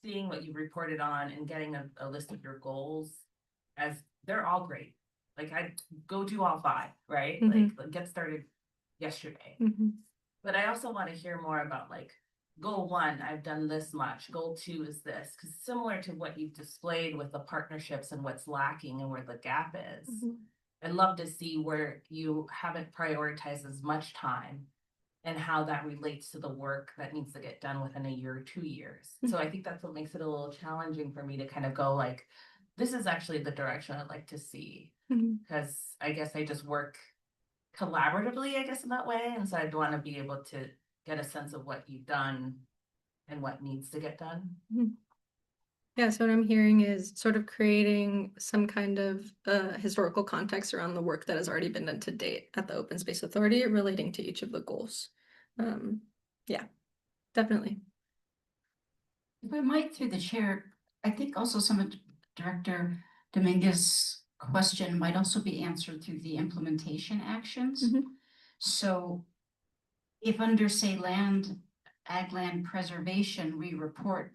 seeing what you reported on and getting a list of your goals, as they're all great. Like I go do all 5, right? Like get started yesterday. Mhm. But I also want to hear more about like goal 1, I've done this much. Goal 2 is this, because similar to what you've displayed with the partnerships and what's lacking and where the gap is. Mhm. I'd love to see where you haven't prioritized as much time and how that relates to the work that needs to get done within a year or 2 years. So I think that's what makes it a little challenging for me to kind of go like, this is actually the direction I'd like to see. Mhm. Because I guess I just work collaboratively, I guess, in that way. And so I'd want to be able to get a sense of what you've done and what needs to get done. Yeah, so what I'm hearing is sort of creating some kind of historical context around the work that has already been done to date at the Open Space Authority relating to each of the goals. Yeah, definitely. If I might, through the chair, I think also some of Director Dominguez's question might also be answered through the implementation actions. Mhm. So if under, say, ag land preservation, we report,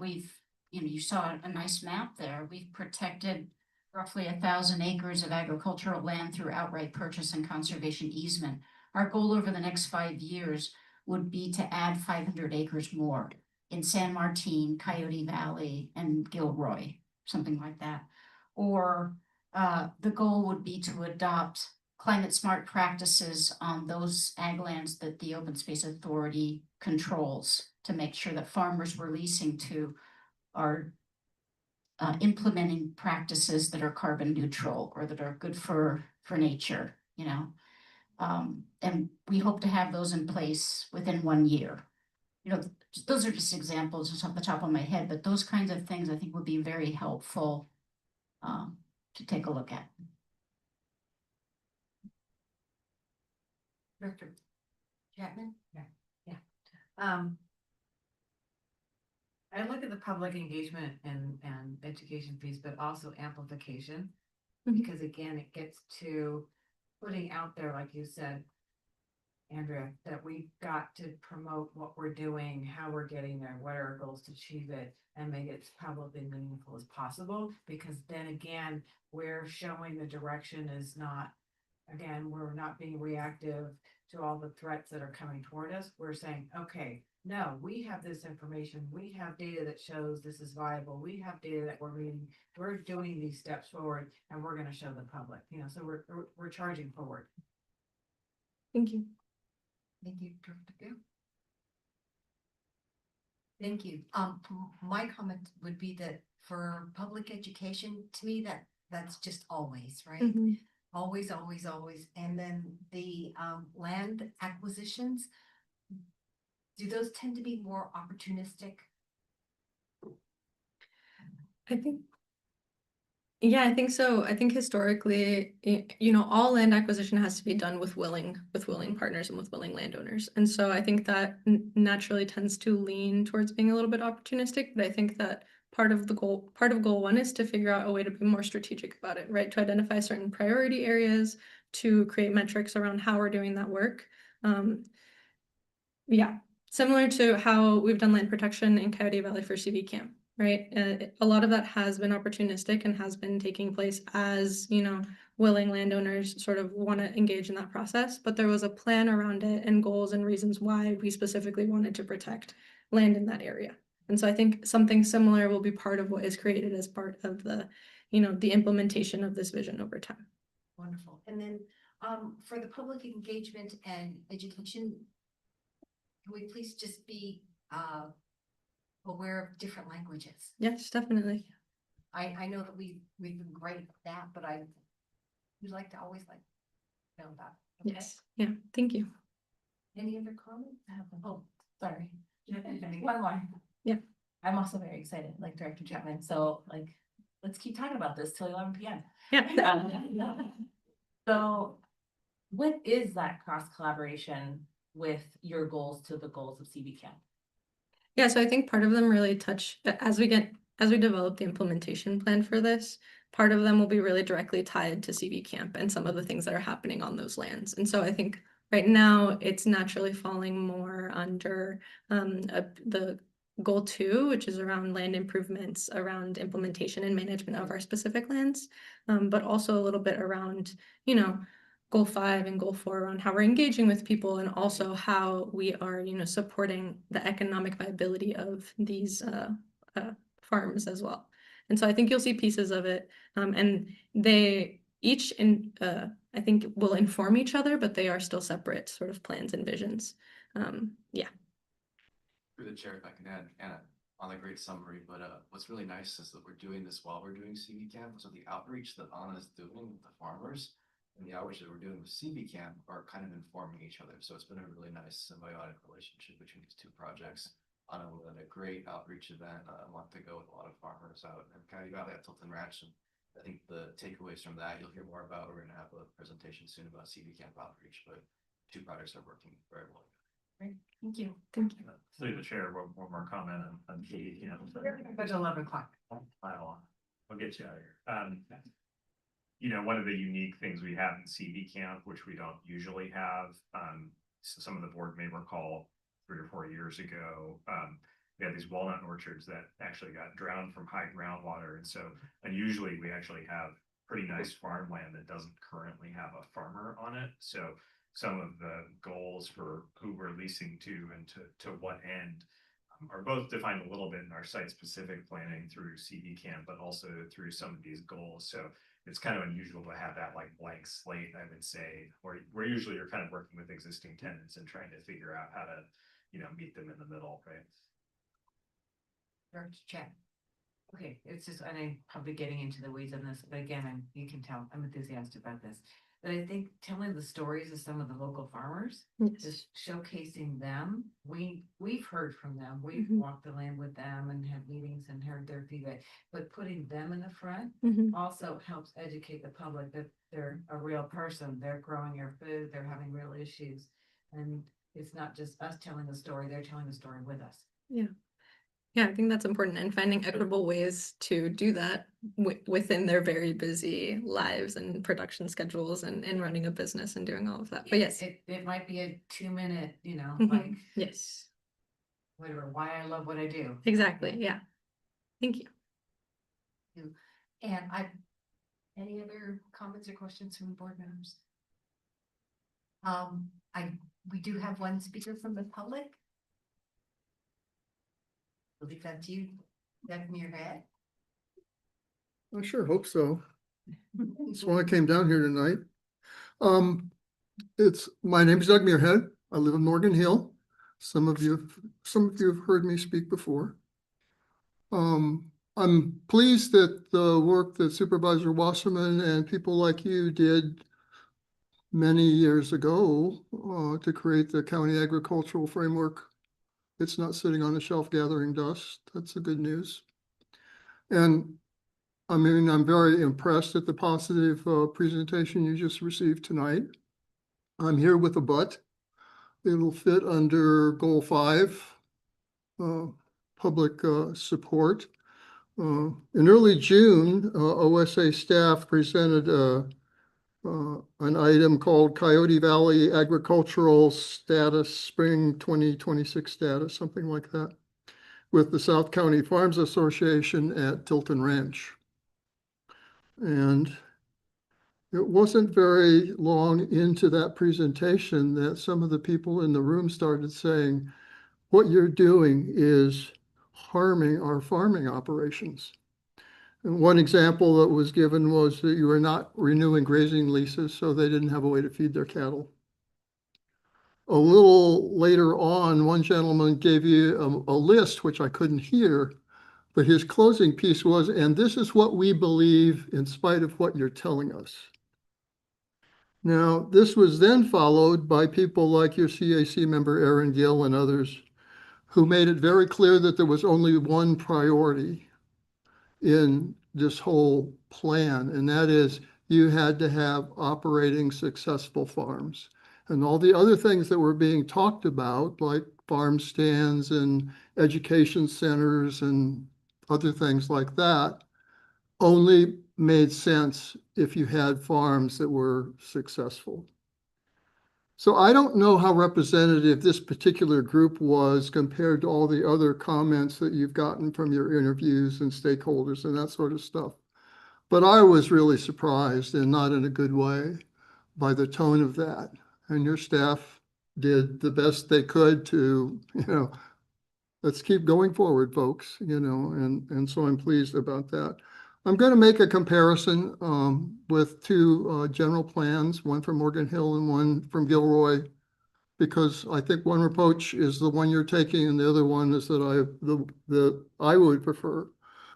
you saw a nice map there, we've protected roughly 1,000 acres of agricultural land through outright purchase and conservation easement. Our goal over the next 5 years would be to add 500 acres more in San Martin, Coyote Valley, and Gilroy, something like that. Or the goal would be to adopt climate smart practices on those ag lands that the Open Space Authority controls to make sure that farmers we're leasing to are implementing practices that are carbon neutral or that are good for nature, and we hope to have those in place within 1 year. Those are just examples just off the top of my head, but those kinds of things I think would be very helpful to take a look at. Director Chapman? I look at the public engagement and education piece, but also amplification. Mhm. Because again, it gets to putting out there, like you said, Andrea, that we've got to promote what we're doing, how we're getting there, what are our goals to achieve it, and make it as publicly meaningful as possible. Because then again, we're showing the direction is not, again, we're not being reactive to all the threats that are coming toward us. We're saying, okay, no, we have this information. We have data that shows this is viable. We have data that we're doing these steps forward, and we're going to show the public, so we're charging forward. Thank you. Thank you, Director Gill. Thank you. My comment would be that for public education, to me, that's just always, right? Mhm. Always, always, always. And then the land acquisitions, do those tend to be more opportunistic? I think. Yeah, I think so. I think historically, all land acquisition has to be done with willing partners and with willing landowners. And so I think that naturally tends to lean towards being a little bit opportunistic, but I think that part of goal 1 is to figure out a way to be more strategic about it, right? To identify certain priority areas, to create metrics around how we're doing that work. Yeah, similar to how we've done land protection in Coyote Valley for CV Camp, right? A lot of that has been opportunistic and has been taking place as, willing landowners sort of want to engage in that process, but there was a plan around it and goals and reasons why we specifically wanted to protect land in that area. And so I think something similar will be part of what is created as part of the, the implementation of this vision over time. Wonderful. And then for the public engagement and education, can we please just be aware of different languages? Yes, definitely. I know that we've been great at that, but we'd like to always know about. Okay? Yes. Yeah. Thank you. Any other comments? Oh, sorry. One more. Yeah. I'm also very excited, like Director Chapman. So let's keep talking about this till 11 p.m. Yeah. So what is that cross collaboration with your goals to the goals of CV Camp? Yeah, so I think part of them really touch, as we get as we develop the implementation plan for this, part of them will be really directly tied to CV Camp and some of the things that are happening on those lands. And so I think right now it's naturally falling more under the goal 2, which is around land improvements, around implementation and management of our specific lands, but also a little bit around, you know, goal 5 and goal 4 around how we're engaging with people and also how we are, you know, supporting the economic viability of these farms as well. And so I think you'll see pieces of it, and they each I think will inform each other, but they are still separate sort of plans and visions. Yeah. Through the chair, if I can add, Anna, on a great summary, but what's really nice is that we're doing this while we're doing CV Camp. So the outreach that Anna is doing with the farmers and the outreach that we're doing with CV Camp are kind of informing each other. So it's been a really nice symbiotic relationship between these two projects. Anna led a great outreach event a month ago with a lot of farmers out in Coyote Valley at Tilton Ranch. And I think the takeaways from that you'll hear more about. We're going to have a presentation soon about CV Camp outreach, but two projects are working very well. Great, thank you. Thank you. Through the chair, one more comment on Katie, you know. But 11 o'clock. I'll get you out of here. You know, one of the unique things we have in CV Camp, which we don't usually have, some of the board may recall 3 or 4 years ago, we had these walnut orchards that actually got drowned from high groundwater. And so unusually we actually have pretty nice farmland that doesn't currently have a farmer on it. So some of the goals for who we're leasing to and to what end are both defined a little bit in our site specific planning through CV Camp, but also through some of these goals. So it's kind of unusual to have that like blank slate, I would say, where usually you're kind of working with existing tenants and trying to figure out how to, you know, meet them in the middle, right? Director Chat. Okay, it's just, and I'm probably getting into the weeds on this, but again, you can tell I'm enthusiastic about this. But I think telling the stories of some of the local farmers, Yes. just showcasing them, we've heard from them, we've Mhm. walked the land with them and had meetings and heard their feedback. But putting them in the front Mhm. also helps educate the public that they're a real person, they're growing your food, they're having real issues. And it's not just us telling the story, they're telling the story with us. Yeah. Yeah, I think that's important, and finding equitable ways to do that within their very busy lives and production schedules and running a business and doing all of that. But yes. It might be a 2-minute, you know, Mhm. like Yes, whatever, why I love what I do. exactly. Yeah. Thank you. And any other comments or questions from board members? We do have one speaker from the public. I'll leave that to you, Doug Muirhead. I sure hope so. That's why I came down here tonight. My name is Doug Muirhead. I live in Morgan Hill. Some of you have heard me speak before. I'm pleased that the work that Supervisor Wasserman and people like you did many years ago to create the county agricultural framework. It's not sitting on a shelf gathering dust. That's the good news. And I mean, I'm very impressed at the positive presentation you just received tonight. I'm here with a but. It'll fit under goal 5, public support. In early June, OSA staff presented an item called Coyote Valley Agricultural Status Spring 2026 Status, something like that, with the South County Farms Association at Tilton Ranch. And it wasn't very long into that presentation that some of the people in the room started saying, what you're doing is harming our farming operations. And one example that was given was that you were not renewing grazing leases, so they didn't have a way to feed their cattle. A little later on, one gentleman gave you a list, which I couldn't hear, but his closing piece was, and this is what we believe in spite of what you're telling us. Now, this was then followed by people like your CAC member, Aaron Gill, and others who made it very clear that there was only one priority in this whole plan, and that is you had to have operating successful farms. And all the other things that were being talked about, like farm stands and education centers and other things like that only made sense if you had farms that were successful. So I don't know how representative this particular group was compared to all the other comments that you've gotten from your interviews and stakeholders and that sort of stuff. But I was really surprised, and not in a good way, by the tone of that. And your staff did the best they could to, let's keep going forward, folks, and so I'm pleased about that. I'm going to make a comparison with two general plans, one from Morgan Hill and one from Gilroy, because I think one approach is the one you're taking and the other one is that I would prefer.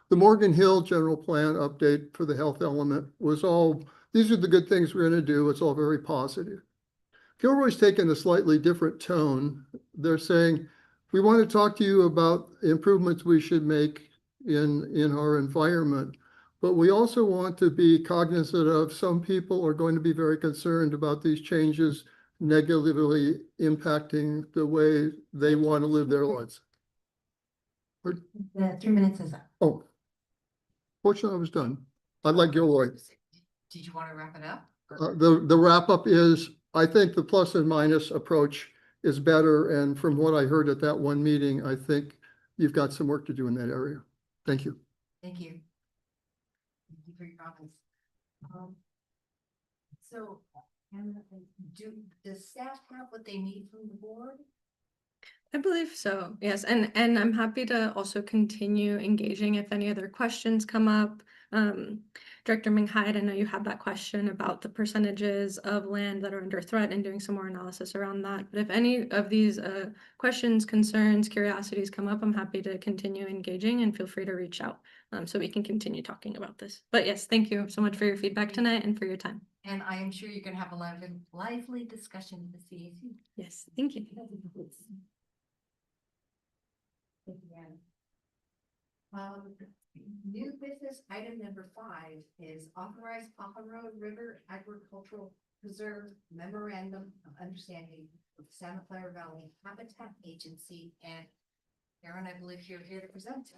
The Morgan Hill general plan update for the health element was all, these are the good things we're going to do. It's all very positive. Gilroy's taken a slightly different tone. They're saying, we want to talk to you about improvements we should make in our environment, but we also want to be cognizant of some people are going to be very concerned about these changes negatively impacting the way they want to live their lives. The 3 minutes is up. Oh, fortunately, I was done. I like Gilroy. Did you want to wrap it up? The wrap up is, I think the plus and minus approach is better. And from what I heard at that one meeting, I think you've got some work to do in that area. Thank you. Thank you. Thank you for your comments. So, does staff have what they need from the board? I believe so, yes, and I'm happy to also continue engaging if any other questions come up. Director Ming-Hyde, I know you had that question about the percentages of land that are under threat and doing some more analysis around that. But if any of these questions, concerns, curiosities come up, I'm happy to continue engaging, and feel free to reach out so we can continue talking about this. But yes, thank you so much for your feedback tonight and for your time. And I am sure you're going to have a lively discussion with the CAC. Yes, thank you. New business item number 5 is authorized Pajaro River Agricultural Preserve Memorandum of Understanding with the Santa Clara Valley Habitat Agency. And Aaron, I believe you're here to present.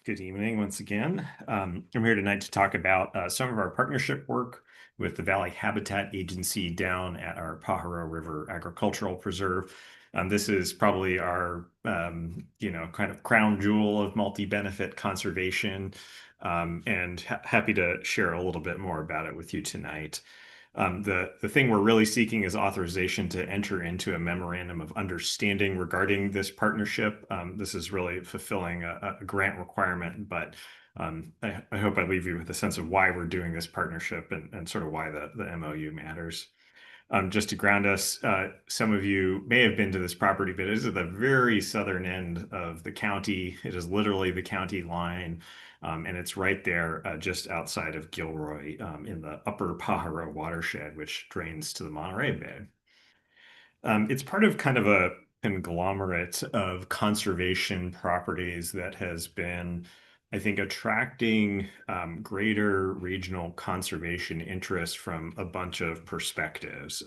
Good evening once again. I'm here tonight to talk about some of our partnership work with the Valley Habitat Agency down at our Pajaro River Agricultural Preserve. This is probably our, kind of crown jewel of multi-benefit conservation, and happy to share a little bit more about it with you tonight. The thing we're really seeking is authorization to enter into a memorandum of understanding regarding this partnership. This is really fulfilling a grant requirement, but I hope I leave you with a sense of why we're doing this partnership and sort of why the MOU matters. Just to ground us, some of you may have been to this property, but it is at the very southern end of the county. It is literally the county line, and it's right there just outside of Gilroy in the upper Pajaro watershed, which drains to the Monterey Bay. It's part of kind of a conglomerate of conservation properties that has been, I think, attracting greater regional conservation interest from a bunch of perspectives.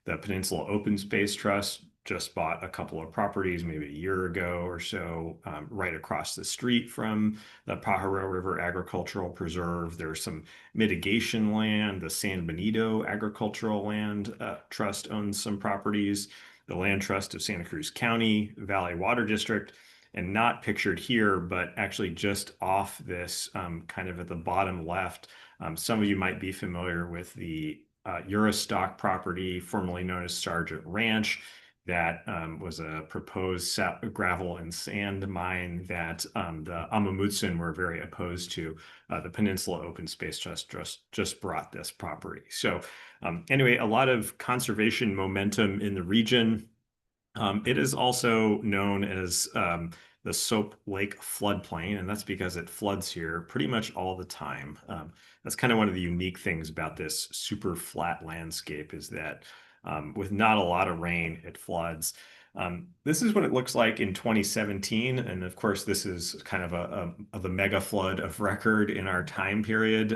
The Peninsula Open Space Trust just bought a couple of properties maybe a year ago or so, right across the street from the Pajaro River Agricultural Preserve. There's some mitigation land. The San Benito Agricultural Land Trust owns some properties. The Land Trust of Santa Cruz County, Valley Water District, and not pictured here, but actually just off this, kind of at the bottom left. Some of you might be familiar with the Eurostock property, formerly known as Sargent Ranch. That was a proposed gravel and sand mine that the Amamutsun were very opposed to. The Peninsula Open Space Trust just brought this property. So anyway, a lot of conservation momentum in the region. It is also known as the Soap Lake floodplain, and that's because it floods here pretty much all the time. That's kind of one of the unique things about this super flat landscape is that with not a lot of rain, it floods. This is what it looks like in 2017, and of course, this is kind of the mega flood of record in our time period.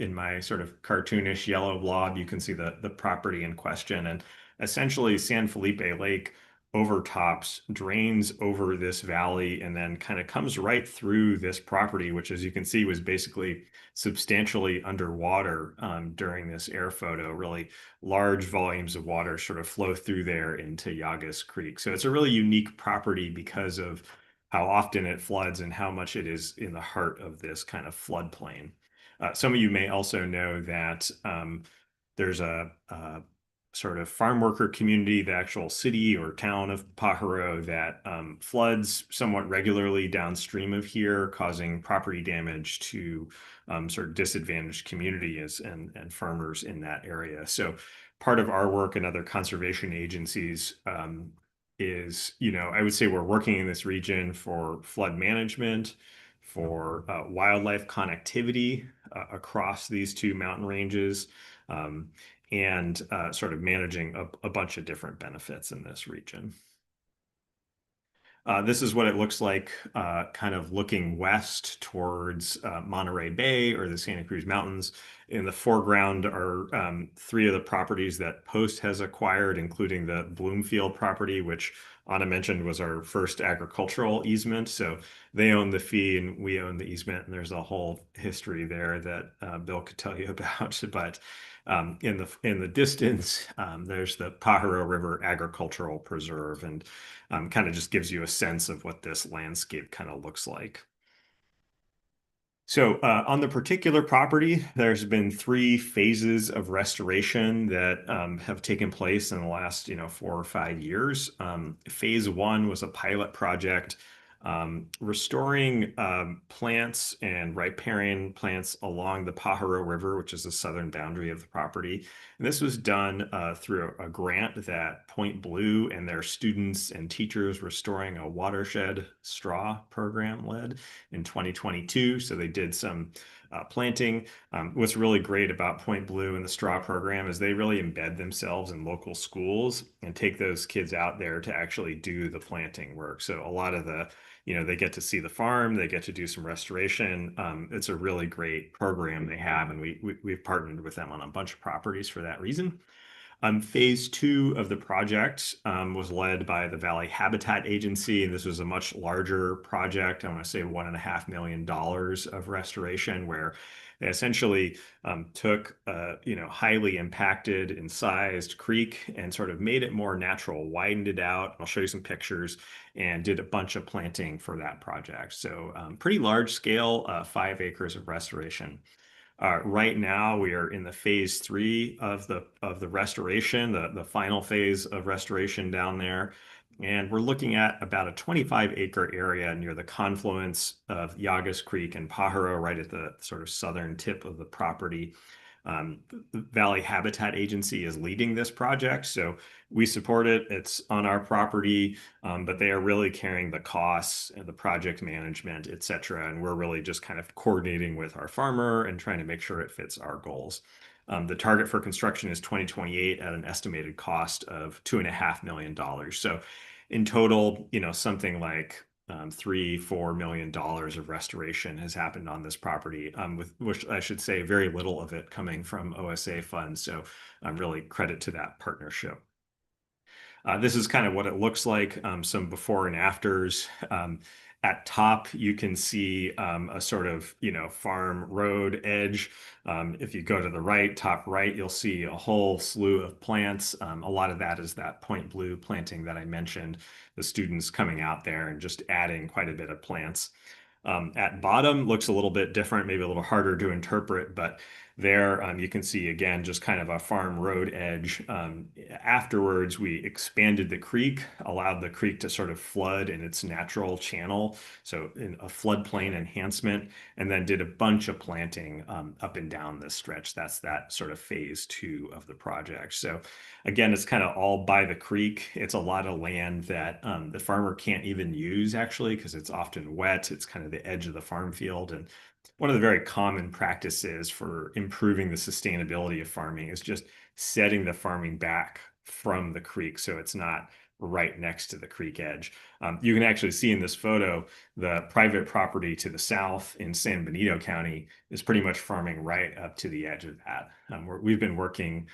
In my sort of cartoonish yellow blob, you can see the property in question, and essentially San Felipe Lake overtops, drains over this valley, and then kind of comes right through this property, which, as you can see, was basically substantially underwater during this air photo. Really large volumes of water sort of flow through there into Yagas Creek. So it's a really unique property because of how often it floods and how much it is in the heart of this kind of floodplain. Some of you may also know that there's a sort of farm worker community, the actual city or town of Pajaro, that floods somewhat regularly downstream of here, causing property damage to sort of disadvantaged communities and farmers in that area. So part of our work and other conservation agencies is, I would say we're working in this region for flood management, for wildlife connectivity across these two mountain ranges, and sort of managing a bunch of different benefits in this region. This is what it looks like kind of looking west towards Monterey Bay or the Santa Cruz Mountains. In the foreground are 3 of the properties that Post has acquired, including the Bloomfield property, which Anna mentioned was our first agricultural easement. So they own the fee and we own the easement, and there's a whole history there that Bill could tell you about. But in the distance, there's the Pajaro River Agricultural Preserve, and kind of just gives you a sense of what this landscape kind of looks like. So on the particular property, there's been 3 phases of restoration that have taken place in the last 4 or 5 years. Phase 1 was a pilot project restoring plants and riparian plants along the Pajaro River, which is the southern boundary of the property. And this was done through a grant that Point Blue and their students and teachers restoring a watershed straw program led in 2022. So they did some planting. What's really great about Point Blue and the straw program is they really embed themselves in local schools and take those kids out there to actually do the planting work. So a lot of the, they get to see the farm, they get to do some restoration. It's a really great program they have, and we've partnered with them on a bunch of properties for that reason. Phase 2 of the project was led by the Valley Habitat Agency, and this was a much larger project. I want to say $1.5 million of restoration, where they essentially took highly impacted, incised creek and sort of made it more natural, widened it out. I'll show you some pictures, and did a bunch of planting for that project. So pretty large scale, 5 acres of restoration. Right now, we are in the phase 3 of the restoration, the final phase of restoration down there. And we're looking at about a 25-acre area near the confluence of Yagas Creek and Pajaro, right at the sort of southern tip of the property. The Valley Habitat Agency is leading this project, so we support it. It's on our property, but they are really carrying the costs and the project management, et cetera. And we're really just kind of coordinating with our farmer and trying to make sure it fits our goals. The target for construction is 2028 at an estimated cost of $2.5 million. So in total, something like $3-4 million of restoration has happened on this property, with which I should say very little of it coming from OSA funds. So really credit to that partnership. This is kind of what it looks like, some before and afters. At top, you can see a sort of, farm road edge. If you go to the right, top right, you'll see a whole slew of plants. A lot of that is that Point Blue planting that I mentioned, the students coming out there and just adding quite a bit of plants. At bottom, looks a little bit different, maybe a little harder to interpret, but there you can see again just kind of a farm road edge. Afterwards, we expanded the creek, allowed the creek to sort of flood in its natural channel, so in a floodplain enhancement, and then did a bunch of planting up and down this stretch. That's that sort of phase 2 of the project. So again, it's kind of all by the creek. It's a lot of land that the farmer can't even use actually, because it's often wet. It's kind of the edge of the farm field. And one of the very common practices for improving the sustainability of farming is just setting the farming back from the creek so it's not right next to the creek edge. You can actually see in this photo, the private property to the south in San Benito County is pretty much farming right up to the edge of that. We've been working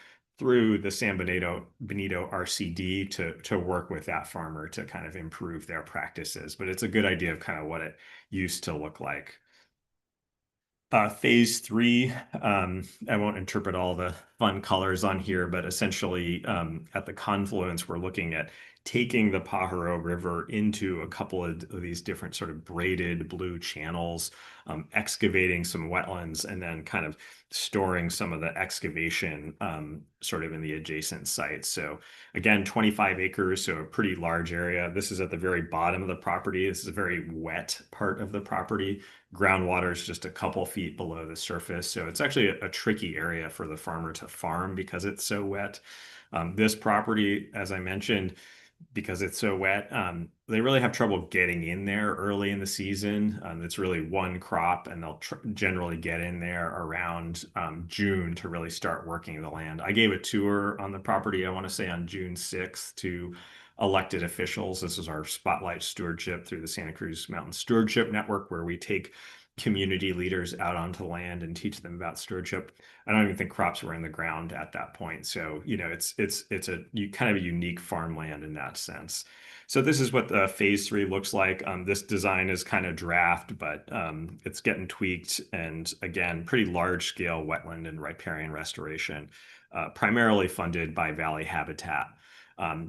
through the San Benito RCD to work with that farmer to kind of improve their practices. But it's a good idea of kind of what it used to look like. Phase 3, I won't interpret all the fun colors on here, but essentially at the confluence, we're looking at taking the Pajaro River into a couple of these different sort of braided blue channels, excavating some wetlands, and then kind of storing some of the excavation sort of in the adjacent sites. So again, 25 acres, so a pretty large area. This is at the very bottom of the property. This is a very wet part of the property. Groundwater is just a couple feet below the surface. So it's actually a tricky area for the farmer to farm because it's so wet. This property, as I mentioned, because it's so wet, they really have trouble getting in there early in the season. It's really one crop, and they'll generally get in there around June to really start working the land. I gave a tour on the property, I want to say on June 6th, to elected officials. This is our Spotlight Stewardship through the Santa Cruz Mountain Stewardship Network, where we take community leaders out onto land and teach them about stewardship. I don't even think crops were in the ground at that point. So, you know, it's a kind of a unique farmland in that sense. So this is what the phase 3 looks like. This design is kind of draft, but it's getting tweaked. And again, pretty large scale wetland and riparian restoration, primarily funded by Valley Habitat.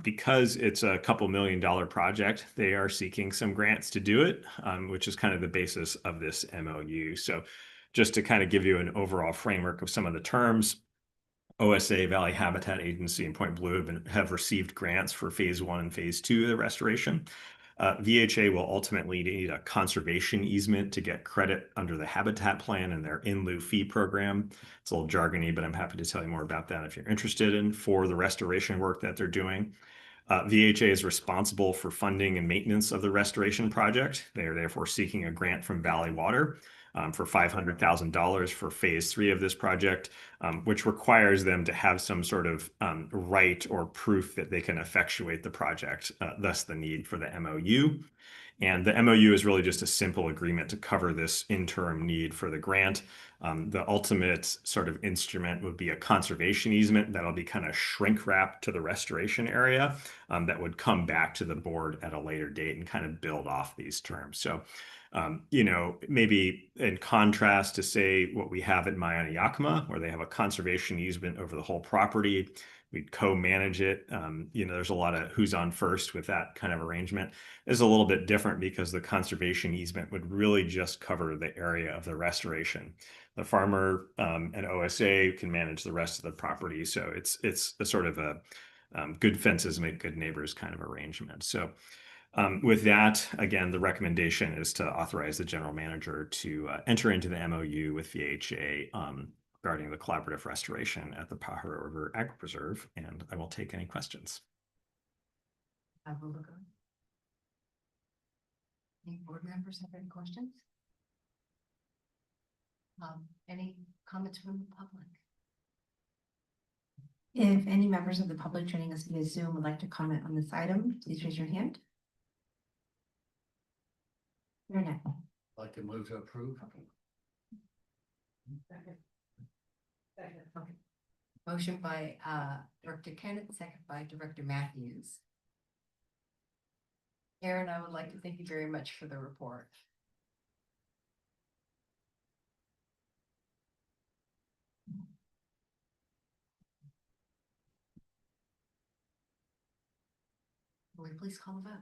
Because it's a couple $1 million project, they are seeking some grants to do it, which is kind of the basis of this MOU. So just to kind of give you an overall framework of some of the terms, OSA, Valley Habitat Agency, and Point Blue have received grants for phase 1 and phase 2 of the restoration. VHA will ultimately need a conservation easement to get credit under the habitat plan and their in lieu fee program. It's a little jargony, but I'm happy to tell you more about that if you're interested in for the restoration work that they're doing. VHA is responsible for funding and maintenance of the restoration project. They are therefore seeking a grant from Valley Water for $500,000 for phase 3 of this project, which requires them to have some sort of right or proof that they can effectuate the project, thus the need for the MOU. And the MOU is really just a simple agreement to cover this interim need for the grant. The ultimate sort of instrument would be a conservation easement that'll be kind of shrink wrapped to the restoration area that would come back to the board at a later date and kind of build off these terms. So, you know, maybe in contrast to say what we have at Mayan Yakima, where they have a conservation easement over the whole property, we'd co-manage it. You know, there's a lot of who's on first with that kind of arrangement. Is a little bit different because the conservation easement would really just cover the area of the restoration. The farmer and OSA can manage the rest of the property. So it's a sort of a good fences make good neighbors kind of arrangement. So with that, again, the recommendation is to authorize the general manager to enter into the MOU with VHA regarding the collaborative restoration at the Pajaro River Agri Preserve, and I will take any questions. I will look on. Any board members have any questions? Any comments from the public? If any members of the public joining us via Zoom would like to comment on this item, please raise your hand. Internet. I'd like to move to approve. Okay. Motion by Director Kennett, second by Director Matthews. Aaron, I would like to thank you very much for the report. Will you please call the vote?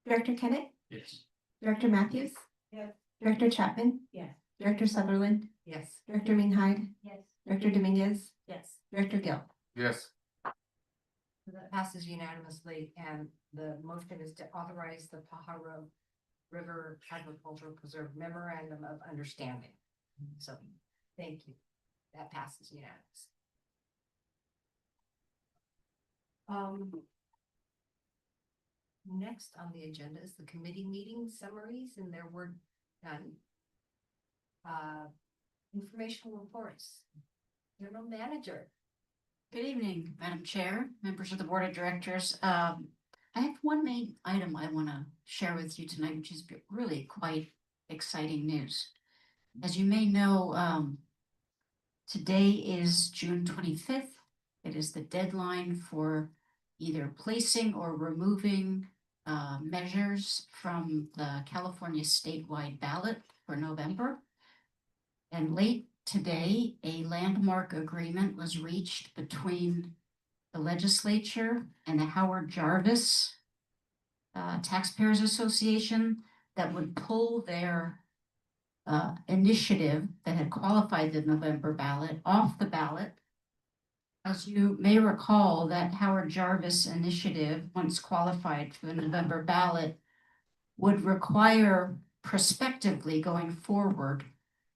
Director Kennett, Yes. Director Matthews, Yes. Director Chapman, Yes. Director Sutherland, Yes. Director Meanhide, Yes. Director Dominguez, Yes. Director Gill. Yes. So that passes unanimously, and the motion is to authorize the Pajaro River Agricultural Preserve Memorandum of Understanding. So, thank you. That passes unanimously. Next on the agenda is the committee meeting summaries, and there were none. Informational reports. General Manager. Good evening, Madam Chair, members of the Board of Directors. I have one main item I want to share with you tonight, which is really quite exciting news. As you may know, today is June 25th, It is the deadline for either placing or removing measures from the California statewide ballot for November. And late today, a landmark agreement was reached between the legislature and the Howard Jarvis Taxpayers Association that would pull their initiative that had qualified the November ballot off the ballot. As you may recall, that Howard Jarvis initiative, once qualified for the November ballot, would require prospectively going forward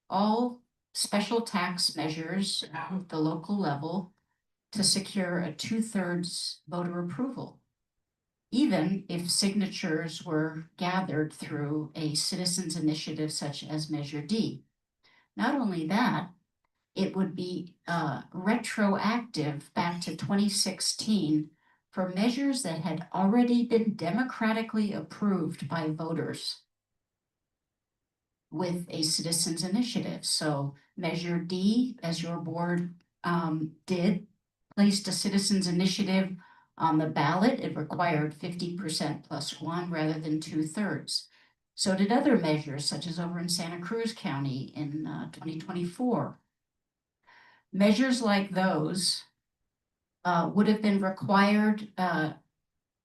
all special tax measures at the local level to secure a 2/3 voter approval, even if signatures were gathered through a citizens initiative such as Measure D. Not only that, it would be retroactive back to 2016 for measures that had already been democratically approved by voters with a citizens initiative. So Measure D, as your board did, placed a citizens initiative on the ballot. It required 50% plus one rather than 2/3. So did other measures, such as over in Santa Cruz County in 2024. Measures like those would have been required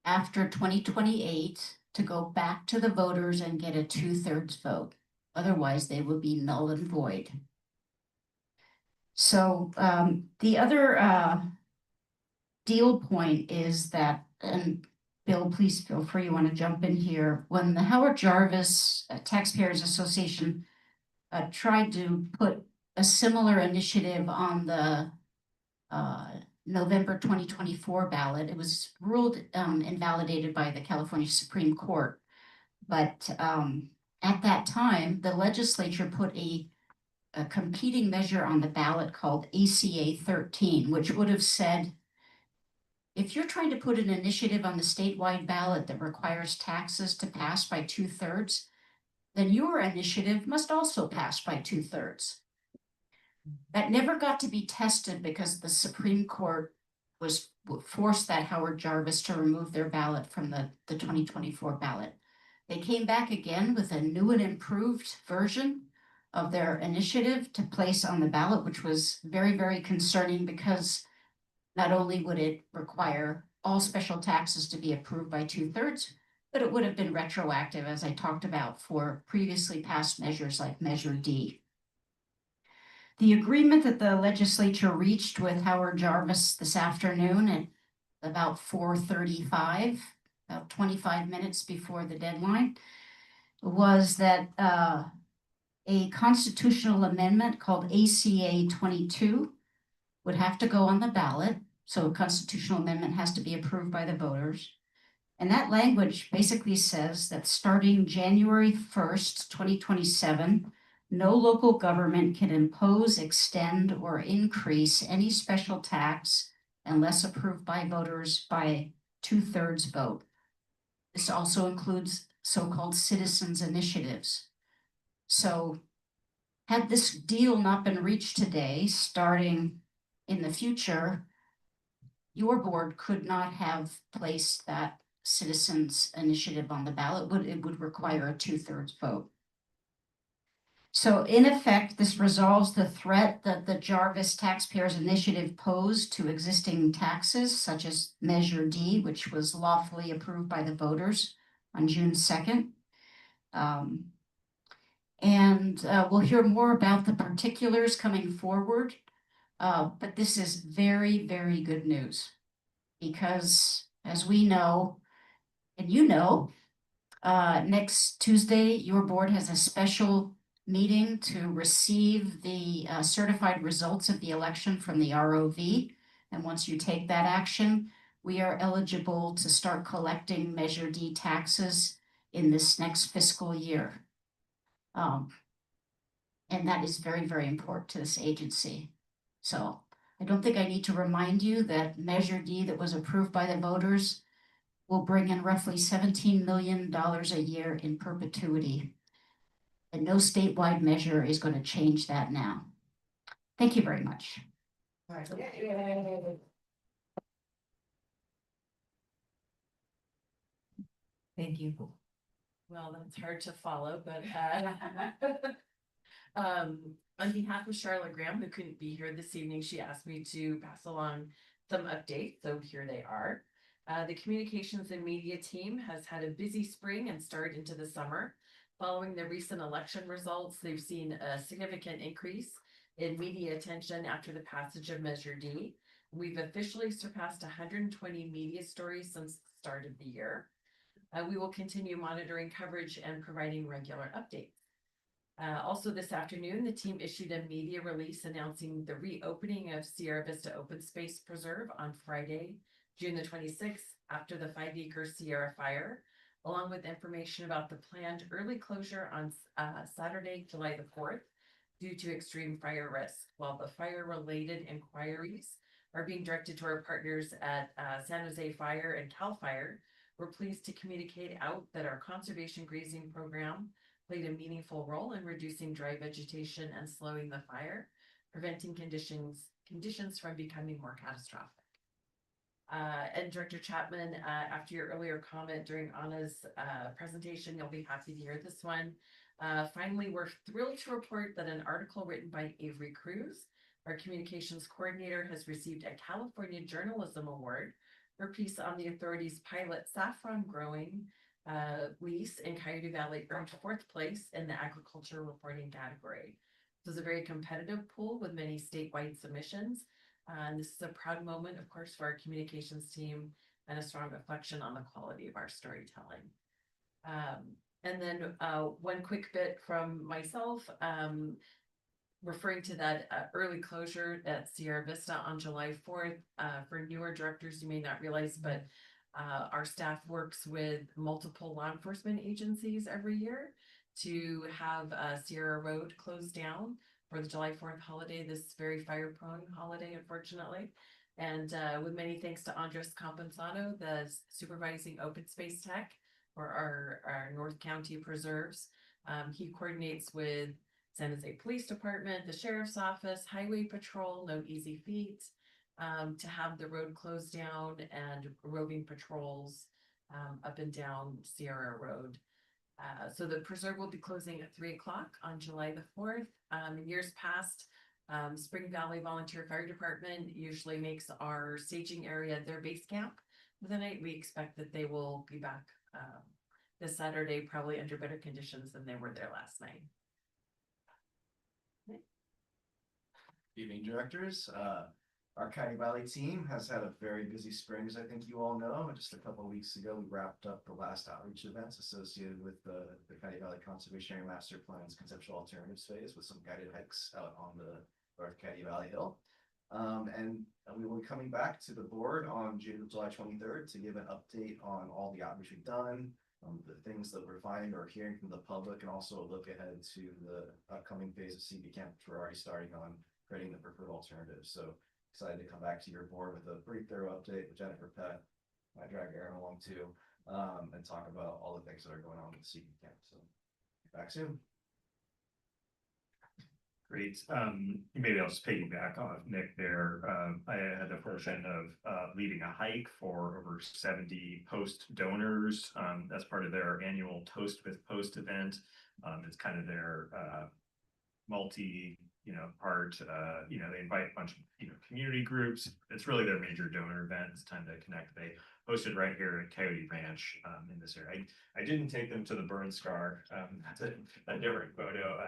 after 2028 to go back to the voters and get a 2/3 vote. Otherwise, they would be null and void. So the other deal point is that, and Bill, please feel free, you want to jump in here. When the Howard Jarvis Taxpayers Association tried to put a similar initiative on the November 2024 ballot, it was ruled invalidated by the California Supreme Court. But at that time, the legislature put a competing measure on the ballot called ACA 13, which would have said, if you're trying to put an initiative on the statewide ballot that requires taxes to pass by 2/3, then your initiative must also pass by 2/3. That never got to be tested because the Supreme Court forced that Howard Jarvis to remove their ballot from the 2024 ballot. They came back again with a new and improved version of their initiative to place on the ballot, which was very, very concerning because not only would it require all special taxes to be approved by 2/3, but it would have been retroactive, as I talked about, for previously passed measures like Measure D. The agreement that the legislature reached with Howard Jarvis this afternoon at about 4:35, about 25 minutes before the deadline, was that a constitutional amendment called ACA 22 would have to go on the ballot. So a constitutional amendment has to be approved by the voters. And that language basically says that starting January 1st, 2027, no local government can impose, extend, or increase any special tax unless approved by voters by 2/3 vote. This also includes so-called citizens initiatives. So had this deal not been reached today, starting in the future, your board could not have placed that citizens initiative on the ballot, but it would require a 2/3 vote. So in effect, this resolves the threat that the Jarvis Taxpayers Initiative posed to existing taxes, such as Measure D, which was lawfully approved by the voters on June 2nd. We'll hear more about the particulars coming forward. But this is very, very good news because, as we know, and you know, next Tuesday, your board has a special meeting to receive the certified results of the election from the ROV. And once you take that action, we are eligible to start collecting Measure D taxes in this next fiscal year. And that is very, very important to this agency. So I don't think I need to remind you that Measure D that was approved by the voters will bring in roughly $17 million a year in perpetuity. And no statewide measure is going to change that now. Thank you very much. Thank you. Well, that's hard to follow, but on behalf of Charlotte Graham, who couldn't be here this evening, she asked me to pass along some updates, so here they are. The communications and media team has had a busy spring and start into the summer. Following the recent election results, they've seen a significant increase in media attention after the passage of Measure D. We've officially surpassed 120 media stories since the start of the year. We will continue monitoring coverage and providing regular updates. Also this afternoon, the team issued a media release announcing the reopening of Sierra Vista Open Space Preserve on Friday, June the 26th, after the 5-acre Sierra fire, along with information about the planned early closure on Saturday, July the 4th, due to extreme fire risk. While the fire-related inquiries are being directed to our partners at San Jose Fire and CAL FIRE, we're pleased to communicate out that our conservation grazing program played a meaningful role in reducing dry vegetation and slowing the fire, preventing conditions from becoming more catastrophic. And Director Chapman, after your earlier comment during Anna's presentation, you'll be happy to hear this one. Finally, we're thrilled to report that an article written by Avery Cruz, our communications coordinator, has received a California Journalism Award for a piece on the authority's pilot saffron growing lease in Coyote Valley, earned 4th place in the agriculture reporting category. This is a very competitive pool with many statewide submissions. And this is a proud moment, of course, for our communications team and a strong reflection on the quality of our storytelling. And then one quick bit from myself, referring to that early closure at Sierra Vista on July 4th. For newer directors, you may not realize, but our staff works with multiple law enforcement agencies every year to have Sierra Road closed down for the July 4th holiday, this very fire-prone holiday, unfortunately. And with many thanks to Andres Campuzano, the supervising open space tech for our North County preserves. He coordinates with San Jose Police Department, the Sheriff's Office, Highway Patrol, no easy feat, to have the road closed down and roving patrols up and down Sierra Road. So the preserve will be closing at 3 o'clock on July the 4th. In years past, Spring Valley Volunteer Fire Department usually makes our staging area their base camp for the night. We expect that they will be back this Saturday, probably under better conditions than they were there last night. Evening, directors. Our Coyote Valley team has had a very busy spring, as I think you all know. Just a couple of weeks ago, we wrapped up the last outreach events associated with the Coyote Valley Conservation Area Master Plan's conceptual alternatives phase with some guided hikes out on the North Coyote Valley Hill. And we will be coming back to the board on July 23rd to give an update on all the outreach we've done, the things that we're finding or hearing from the public, and also a look ahead to the upcoming phase of CB Camp, which we're already starting on creating the preferred alternative. So excited to come back to your board with a pretty thorough update with Jennifer Pett. I drag Aaron along too, and talk about all the things that are going on with CB Camp. So back soon. Great. Maybe I'll just piggyback off Nick there. I had the fortune of leading a hike for over 70 post donors as part of their annual Toast with Post event. It's kind of their part, they invite a bunch of, community groups. It's really their major donor event. It's time to connect. They hosted right here at Coyote Ranch in this area. I didn't take them to the burn scar. That's a different photo.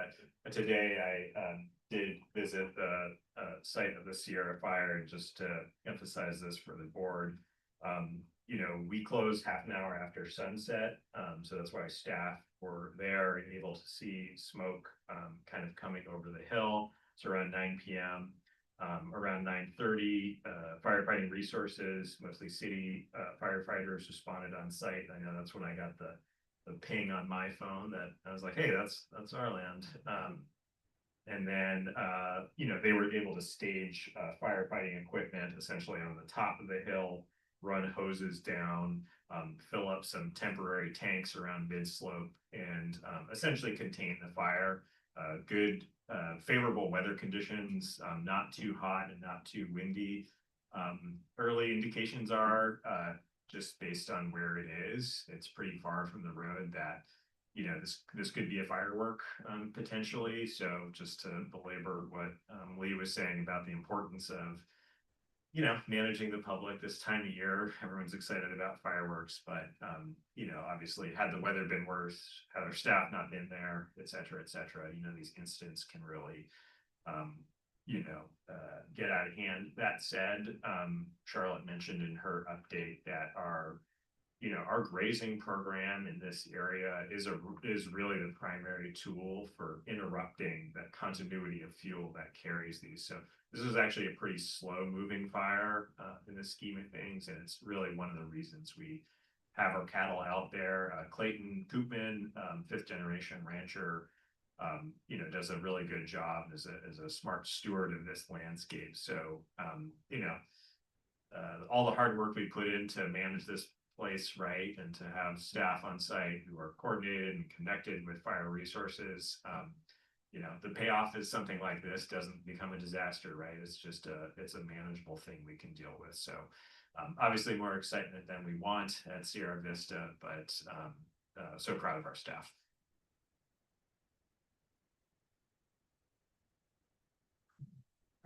Today I did visit the site of the Sierra fire, and just to emphasize this for the board, we closed half an hour after sunset. So that's why staff were there and able to see smoke kind of coming over the hill. It's around 9 p.m. Around 9:30, firefighting resources, mostly city firefighters, responded on site. I know that's when I got the ping on my phone that I was like, hey, that's our land. And then, they were able to stage firefighting equipment essentially on the top of the hill, run hoses down, fill up some temporary tanks around mid-slope, and essentially contain the fire. Good, favorable weather conditions, not too hot and not too windy. Early indications are just based on where it is, it's pretty far from the road that, you know, this could be a firework, potentially. So just to belabor what, Lee was saying about the importance of, you know, managing the public this time of year, everyone's excited about fireworks, but, you know, obviously had the weather been worse, had our staff not been there, et cetera, you know, these incidents can really, you know, get out of hand. That said, Charlotte mentioned in her update that our, you know, our grazing program in this area is really the primary tool for interrupting that continuity of fuel that carries these. So this is actually a pretty slow moving fire in the scheme of things, and it's really one of the reasons we have our cattle out there. Clayton Koopman, 5th generation rancher, you know, does a really good job as a smart steward of this landscape. So, you know, all the hard work we put in to manage this place right and to have staff on site who are coordinated and connected with fire resources, you know, the payoff is something like this doesn't become a disaster, right? It's just it's a manageable thing we can deal with. So obviously more excitement than we want at Sierra Vista, but so proud of our staff.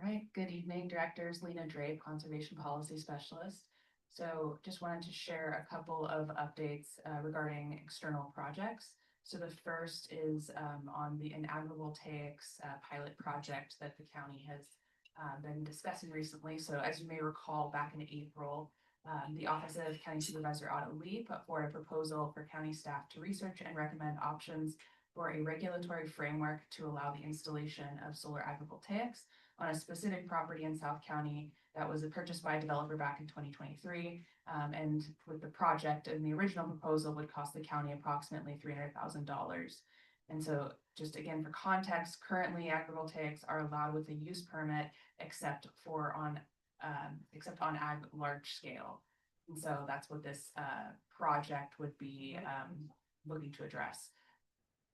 Right, good evening, directors. Lena Drape, Conservation Policy Specialist. So just wanted to share a couple of updates regarding external projects. So the first is on the agrivoltaics pilot project that the county has been discussing recently. So as you may recall, back in April, the Office of County Supervisor Otto Lee put forward a proposal for county staff to research and recommend options for a regulatory framework to allow the installation of solar agrivoltaics on a specific property in South County that was purchased by a developer back in 2023. And with the project and the original proposal would cost the county approximately $300,000. And so just again, for context, currently agrivoltaics are allowed with a use permit except on ag large scale. And so that's what this project would be looking to address.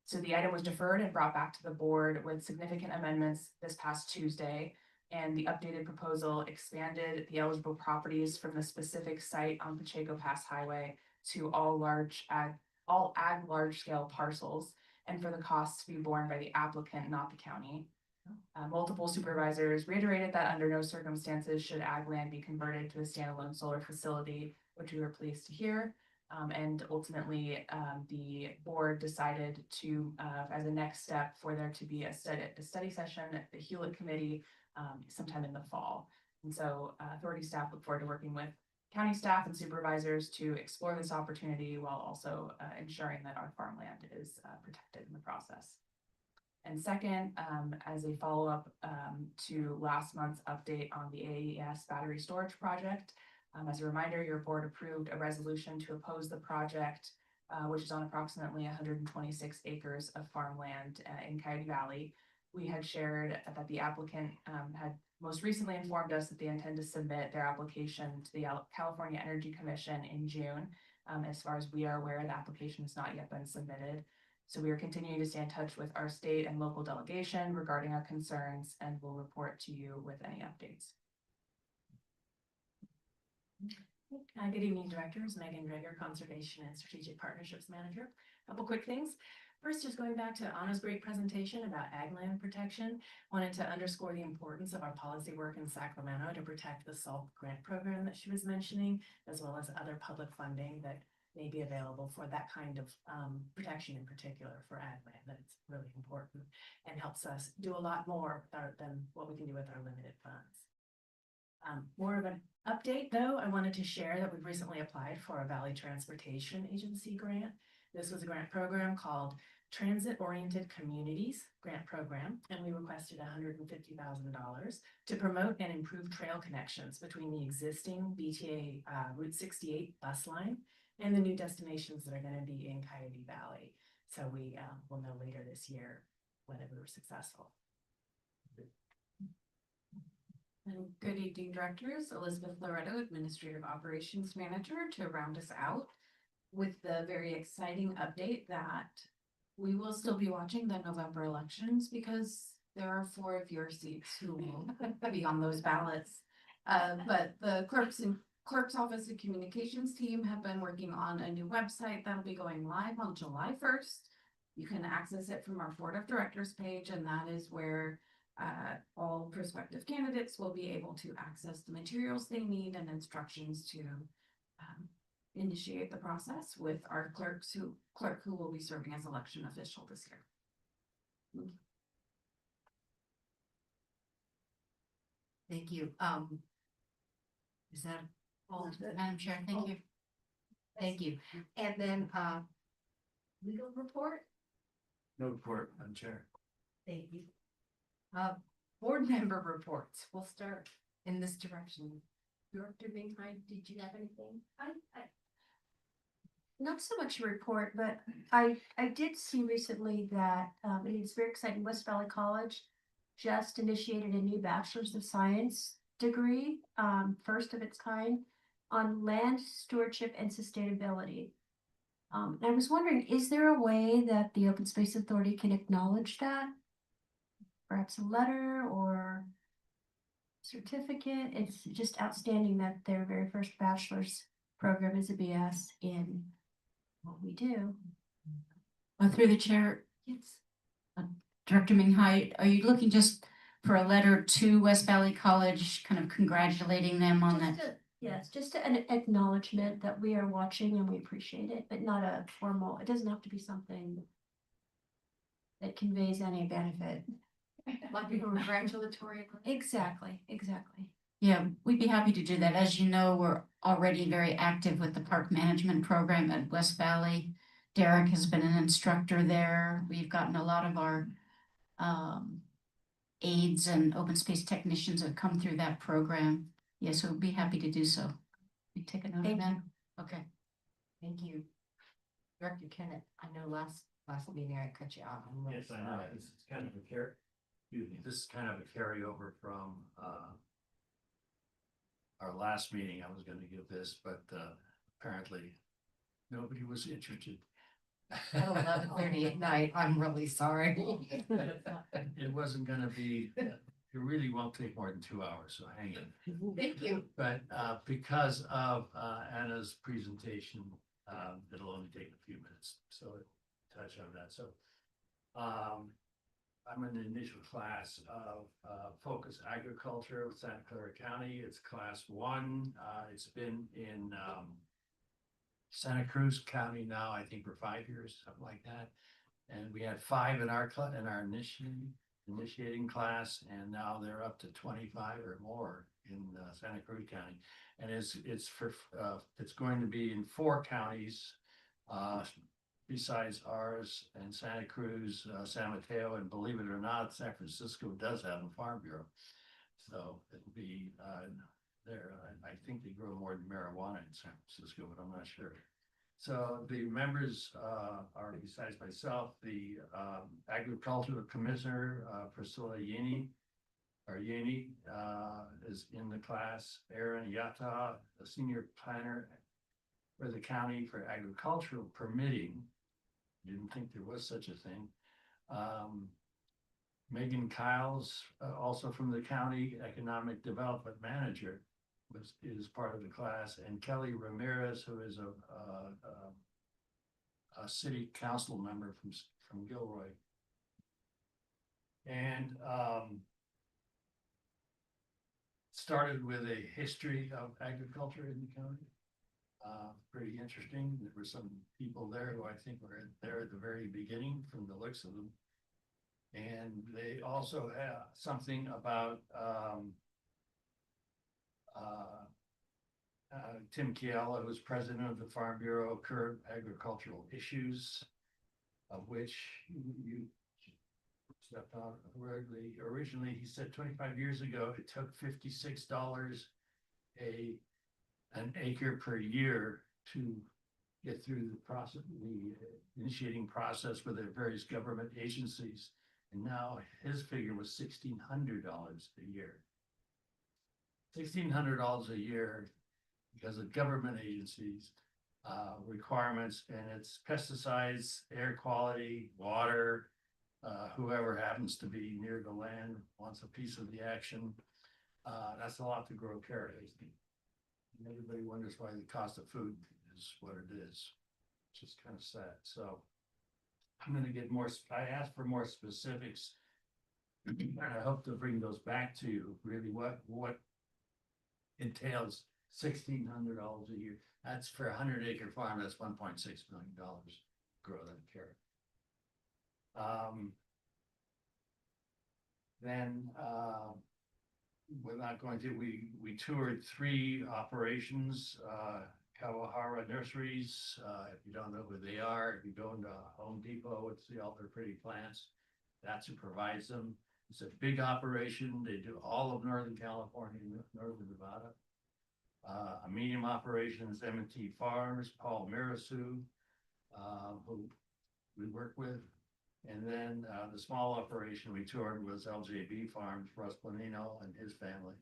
So the item was deferred and brought back to the board with significant amendments this past Tuesday. And the updated proposal expanded the eligible properties from the specific site on Pacheco Pass Highway to all ag large scale parcels, and for the costs to be borne by the applicant, not the county. Multiple supervisors reiterated that under no circumstances should ag land be converted to a standalone solar facility, which we were pleased to hear. And ultimately, the board decided to, as a next step, for there to be a study session at the Hewlett Committee sometime in the fall. And so authority staff look forward to working with county staff and supervisors to explore this opportunity while also ensuring that our farmland is protected in the process. And second, as a follow-up to last month's update on the AES battery storage project, as a reminder, your board approved a resolution to oppose the project, which is on approximately 126 acres of farmland in Coyote Valley. We had shared that the applicant had most recently informed us that they intend to submit their application to the California Energy Commission in June. As far as we are aware, the application has not yet been submitted. So we are continuing to stay in touch with our state and local delegation regarding our concerns, and we'll report to you with any updates. Good evening, directors. Megan Dreger, Conservation and Strategic Partnerships Manager. A couple quick things. First, just going back to Anna's great presentation about ag land protection, wanted to underscore the importance of our policy work in Sacramento to protect the SALT grant program that she was mentioning, as well as other public funding that may be available for that kind of protection, in particular for ag land. That it's really important and helps us do a lot more than what we can do with our limited funds. More of an update though, I wanted to share that we've recently applied for a Valley Transportation Agency grant. This was a grant program called Transit Oriented Communities Grant Program, and we requested $150,000 to promote and improve trail connections between the existing BTA Route 68 bus line and the new destinations that are going to be in Coyote Valley. So we will know later this year whether we were successful. And good evening, directors. Elizabeth Loretto, Administrative Operations Manager, to round us out with the very exciting update that we will still be watching the November elections because there are 4 of your seats who will be on those ballots. But the clerks clerk's office and communications team have been working on a new website that'll be going live on July 1st. You can access it from our board of directors page, and that is where all prospective candidates will be able to access the materials they need and instructions to initiate the process with our clerk who will be serving as election official this year. Thank you. Is that all? Madam Chair, thank you. Thank you. And then, legal report? No report, Madam Chair. Thank you. Board member reports. We'll start in this direction. Director Minghai, did you have anything? Not so much a report, but I did see recently that, and it's very exciting, West Valley College just initiated a new Bachelor's of Science degree, first of its kind, on land stewardship and sustainability. And I was wondering, is there a way that the Open Space Authority can acknowledge that? Perhaps a letter or certificate? It's just outstanding that their very first bachelor's program is a BS in what we do. Through the chair, Yes. Director Minghai, are you looking just for a letter to West Valley College, kind of congratulating them on that? Yes, just an acknowledgement that we are watching and we appreciate it, but not a formal, it doesn't have to be something that conveys any benefit. Like a congratulatory? Exactly. Yeah, we'd be happy to do that. As you know, we're already very active with the park management program at West Valley. Derek has been an instructor there. We've gotten a lot of our aides and open space technicians have come through that program. Yes, we'll be happy to do so. We take a note of Thank that. you. Okay. Thank you. Director Kenneth, I know last meeting I cut you off. I'm really Yes, I know. sorry. This is kind of this is kind of a carryover from our last meeting. I was gonna give this, but apparently nobody was interested. At 11:30 at night. I'm really sorry. It wasn't gonna be, it really won't take more than 2 hours, so hang in. Thank you. But because of Anna's presentation, it'll only take a few minutes, so touch on that. So I'm in the initial class of Focus Agriculture with Santa Clara County. It's class 1. It's been in Santa Cruz County now, I think for 5 years, something like that. And we had 5 in our initiating class, and now they're up to 25 or more in Santa Cruz County. And it's going to be in 4 counties besides ours, and Santa Cruz, San Mateo, and believe it or not, San Francisco does have a farm bureau. So it'll be there. I think they grow more than marijuana in San Francisco, but I'm not sure. So the members are, besides myself, the agricultural commissioner, Priscilla Yeni is in the class. Aaron Yata, the senior planner for the county for agricultural permitting. Didn't think there was such a thing. Megan Kyles, also from the county economic development manager, is part of the class, and Kelly Ramirez, who is a city council member from Gilroy. And started with a history of agriculture in the county. Pretty interesting. There were some people there who I think were there at the very beginning from the looks of them. And they also have something about Tim Kiala, who's president of the Farm Bureau, current agricultural issues, of which you stepped on originally. He said 25 years ago, it took $56 an acre per year to get through the process, the initiating process with the various government agencies. And now his figure was $1,600 a year. $1,600 a year because of government agencies, requirements, and it's pesticides, air quality, water, whoever happens to be near the land wants a piece of the action. That's a lot to grow carrots. And everybody wonders why the cost of food is what it is. It's just kind of sad, so. I'm gonna get more, I asked for more specifics. And I hope to bring those back to you, really what entails $1,600 a year. That's for a 100-acre farm, that's $1.6 million. Grow that carrot. Then, we're not going to, we toured 3 operations, Kawahara Nurseries. If you don't know who they are, if you go into Home Depot and see all their pretty plants, that's who provides them. It's a big operation. They do all of Northern California, Northern Nevada. A medium operation is M&T Farms, Paul Mirasu, who we work with. And then the small operation we toured was LJB Farms, Russ Bonino and his family.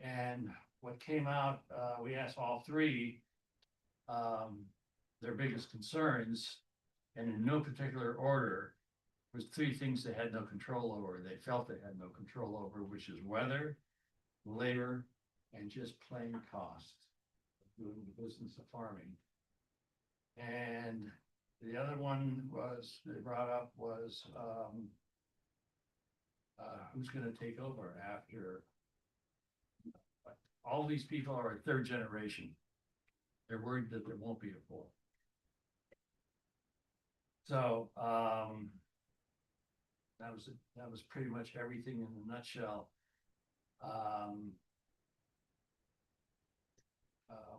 And what came out, we asked all 3 their biggest concerns, and in no particular order, was 3 things they had no control over. They felt they had no control over, which is weather, labor, and just plain cost of doing the business of farming. And the other one was, they brought up was, who's gonna take over after? All these people are 3rd generation. They're worried that there won't be a 4th. So, that was pretty much everything in a nutshell. I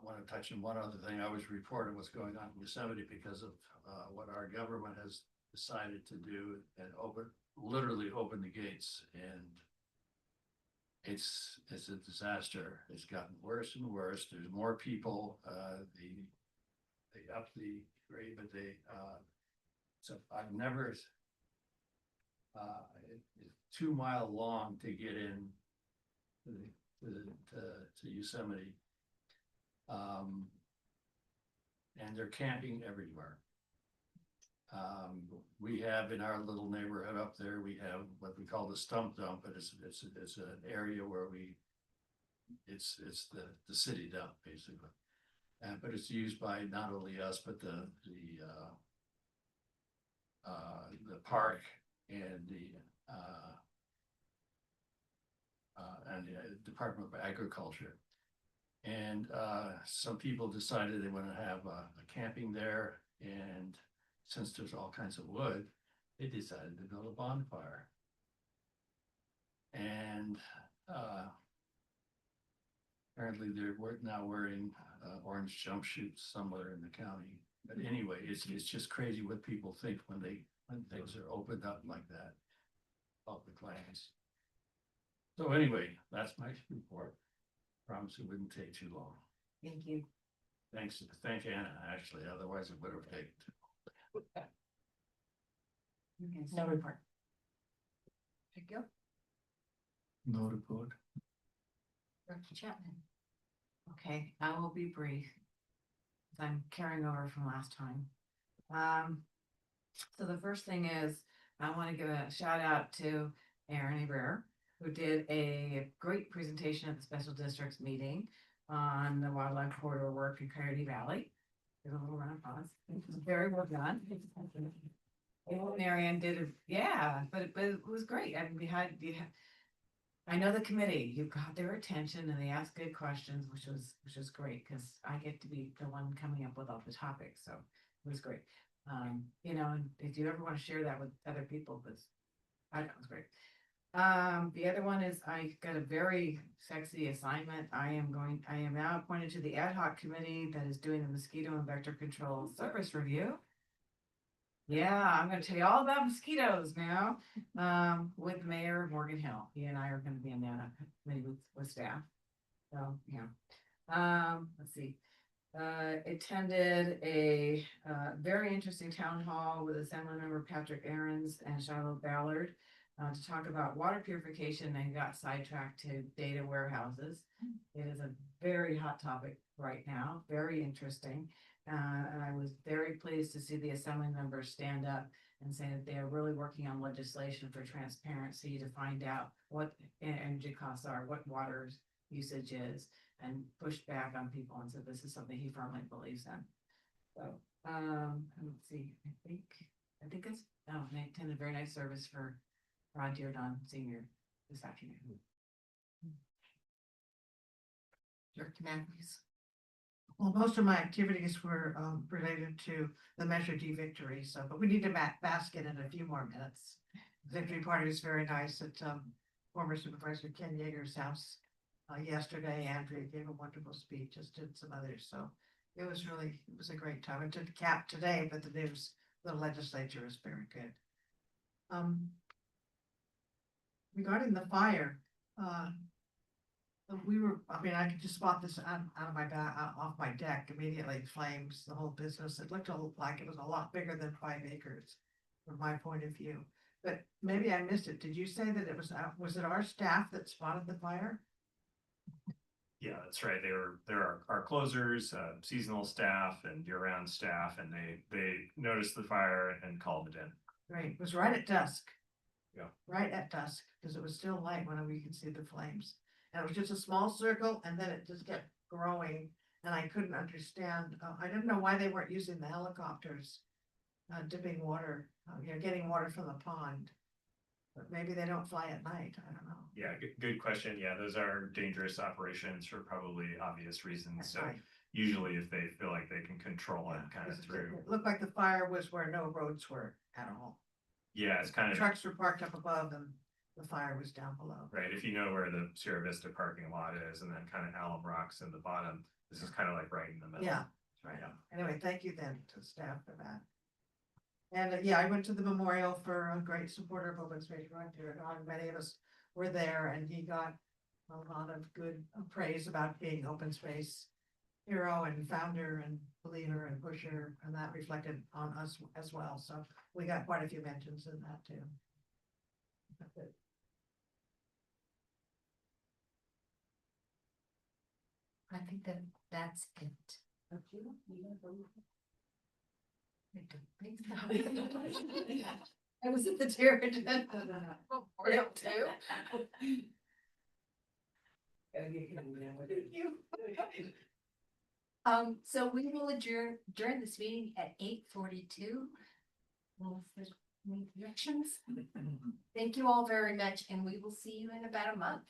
want to touch on one other thing. I was reporting what's going on in Yosemite because of what our government has decided to do and literally open the gates, and it's a disaster. It's gotten worse and worse. There's more people. They up the grade, but so I've never. It's 2 mile long to get in to Yosemite. And they're camping everywhere. We have in our little neighborhood up there, we have what we call the stump dump, but it's an area where it's the city dump basically. But it's used by not only us, but the park and the Department of Agriculture. And some people decided they want to have a camping there, and since there's all kinds of wood, they decided to build a bonfire. And apparently they're now wearing orange jumpsuits somewhere in the county. But anyway, it's just crazy what people think when things are opened up like that, public lands. So anyway, that's my report. Promise it wouldn't take too long. Thank you. Thank Anna, actually, otherwise it would have taken. No report. There you go. No report. Dr. Chapman. Okay, I will be brief. I'm carrying over from last time. So the first thing is, I want to give a shout out to Aaron Hebert, who did a great presentation at the special districts meeting on the wildlife corridor work in Coyote Valley. Give a little round of applause. It was very well done. Marion did, but it was great. I mean, I know the committee, you got their attention and they asked good questions, which was great, because I get to be the one coming up with all the topics, so it was great. And if you ever want to share that with other people, but I thought it was great. The other one is I got a very sexy assignment. I am now appointed to the ad hoc committee that is doing the mosquito and vector control service review. Yeah, I'm going to tell you all about mosquitoes now, with Mayor Morgan Hill. He and I are going to be in that committee with staff. So, yeah. Let's see. Attended a very interesting town hall with Assemblymember Patrick Aarons and Shiloh Ballard to talk about water purification, and got sidetracked to data warehouses. It is a very hot topic right now, very interesting. And I was very pleased to see the assembly members stand up and say that they are really working on legislation for transparency to find out what energy costs are, what water usage is and pushed back on people and said this is something he firmly believes in. So, let's see, I think it's, oh, they attended very nice service for Rod Deardon Senior this afternoon. Director Matthews. Well, most of my activities were related to the Measure D victory, so, but we need to bask in a few more minutes. The victory party was very nice at former Supervisor Ken Yeager's house. Yesterday, Andrea gave a wonderful speech, as did some others, so it was a great time. And to cap today, but the news, the legislature is very good. Regarding the fire, I could just spot this out of my off my deck immediately, flames, the whole business. It looked like it was a lot bigger than 5 acres from my point of view. But maybe I missed it. Did you say that was it our staff that spotted the fire? Yeah, that's right. There are closers, seasonal staff and year-round staff, and they noticed the fire and called it in. Right, it was right at dusk. Yeah. Right at dusk, because it was still light when we could see the flames. And it was just a small circle, and then it just kept growing, and I couldn't understand. I didn't know why they weren't using the helicopters, dipping water, getting water from the pond. But maybe they don't fly at night. I don't know. Yeah, good question. Yeah, those are dangerous operations for probably obvious reasons. So Right. usually if they feel like they can control it kind of through. It looked like the fire was where no roads were at all. Yeah, it's kind of Trucks were parked up above and the fire was down below. right. If you know where the Sierra Vista parking lot is and then kind of Alum Rocks in the bottom, this is kind of like right in the middle. Yeah, right. Anyway, thank you then to staff for that. And I went to the memorial for a great supporter of open space, Rod Deardon. Many of us were there, and he got a lot of good praise about being open space hero and founder and leader and pusher, and that reflected on us as well. So we got quite a few mentions in that too. I think that's it. I don't think so. I was at the Deardon memorial too. So we will adjourn this meeting at 8:42. Directions. Thank you all very much, and we will see you in about a month.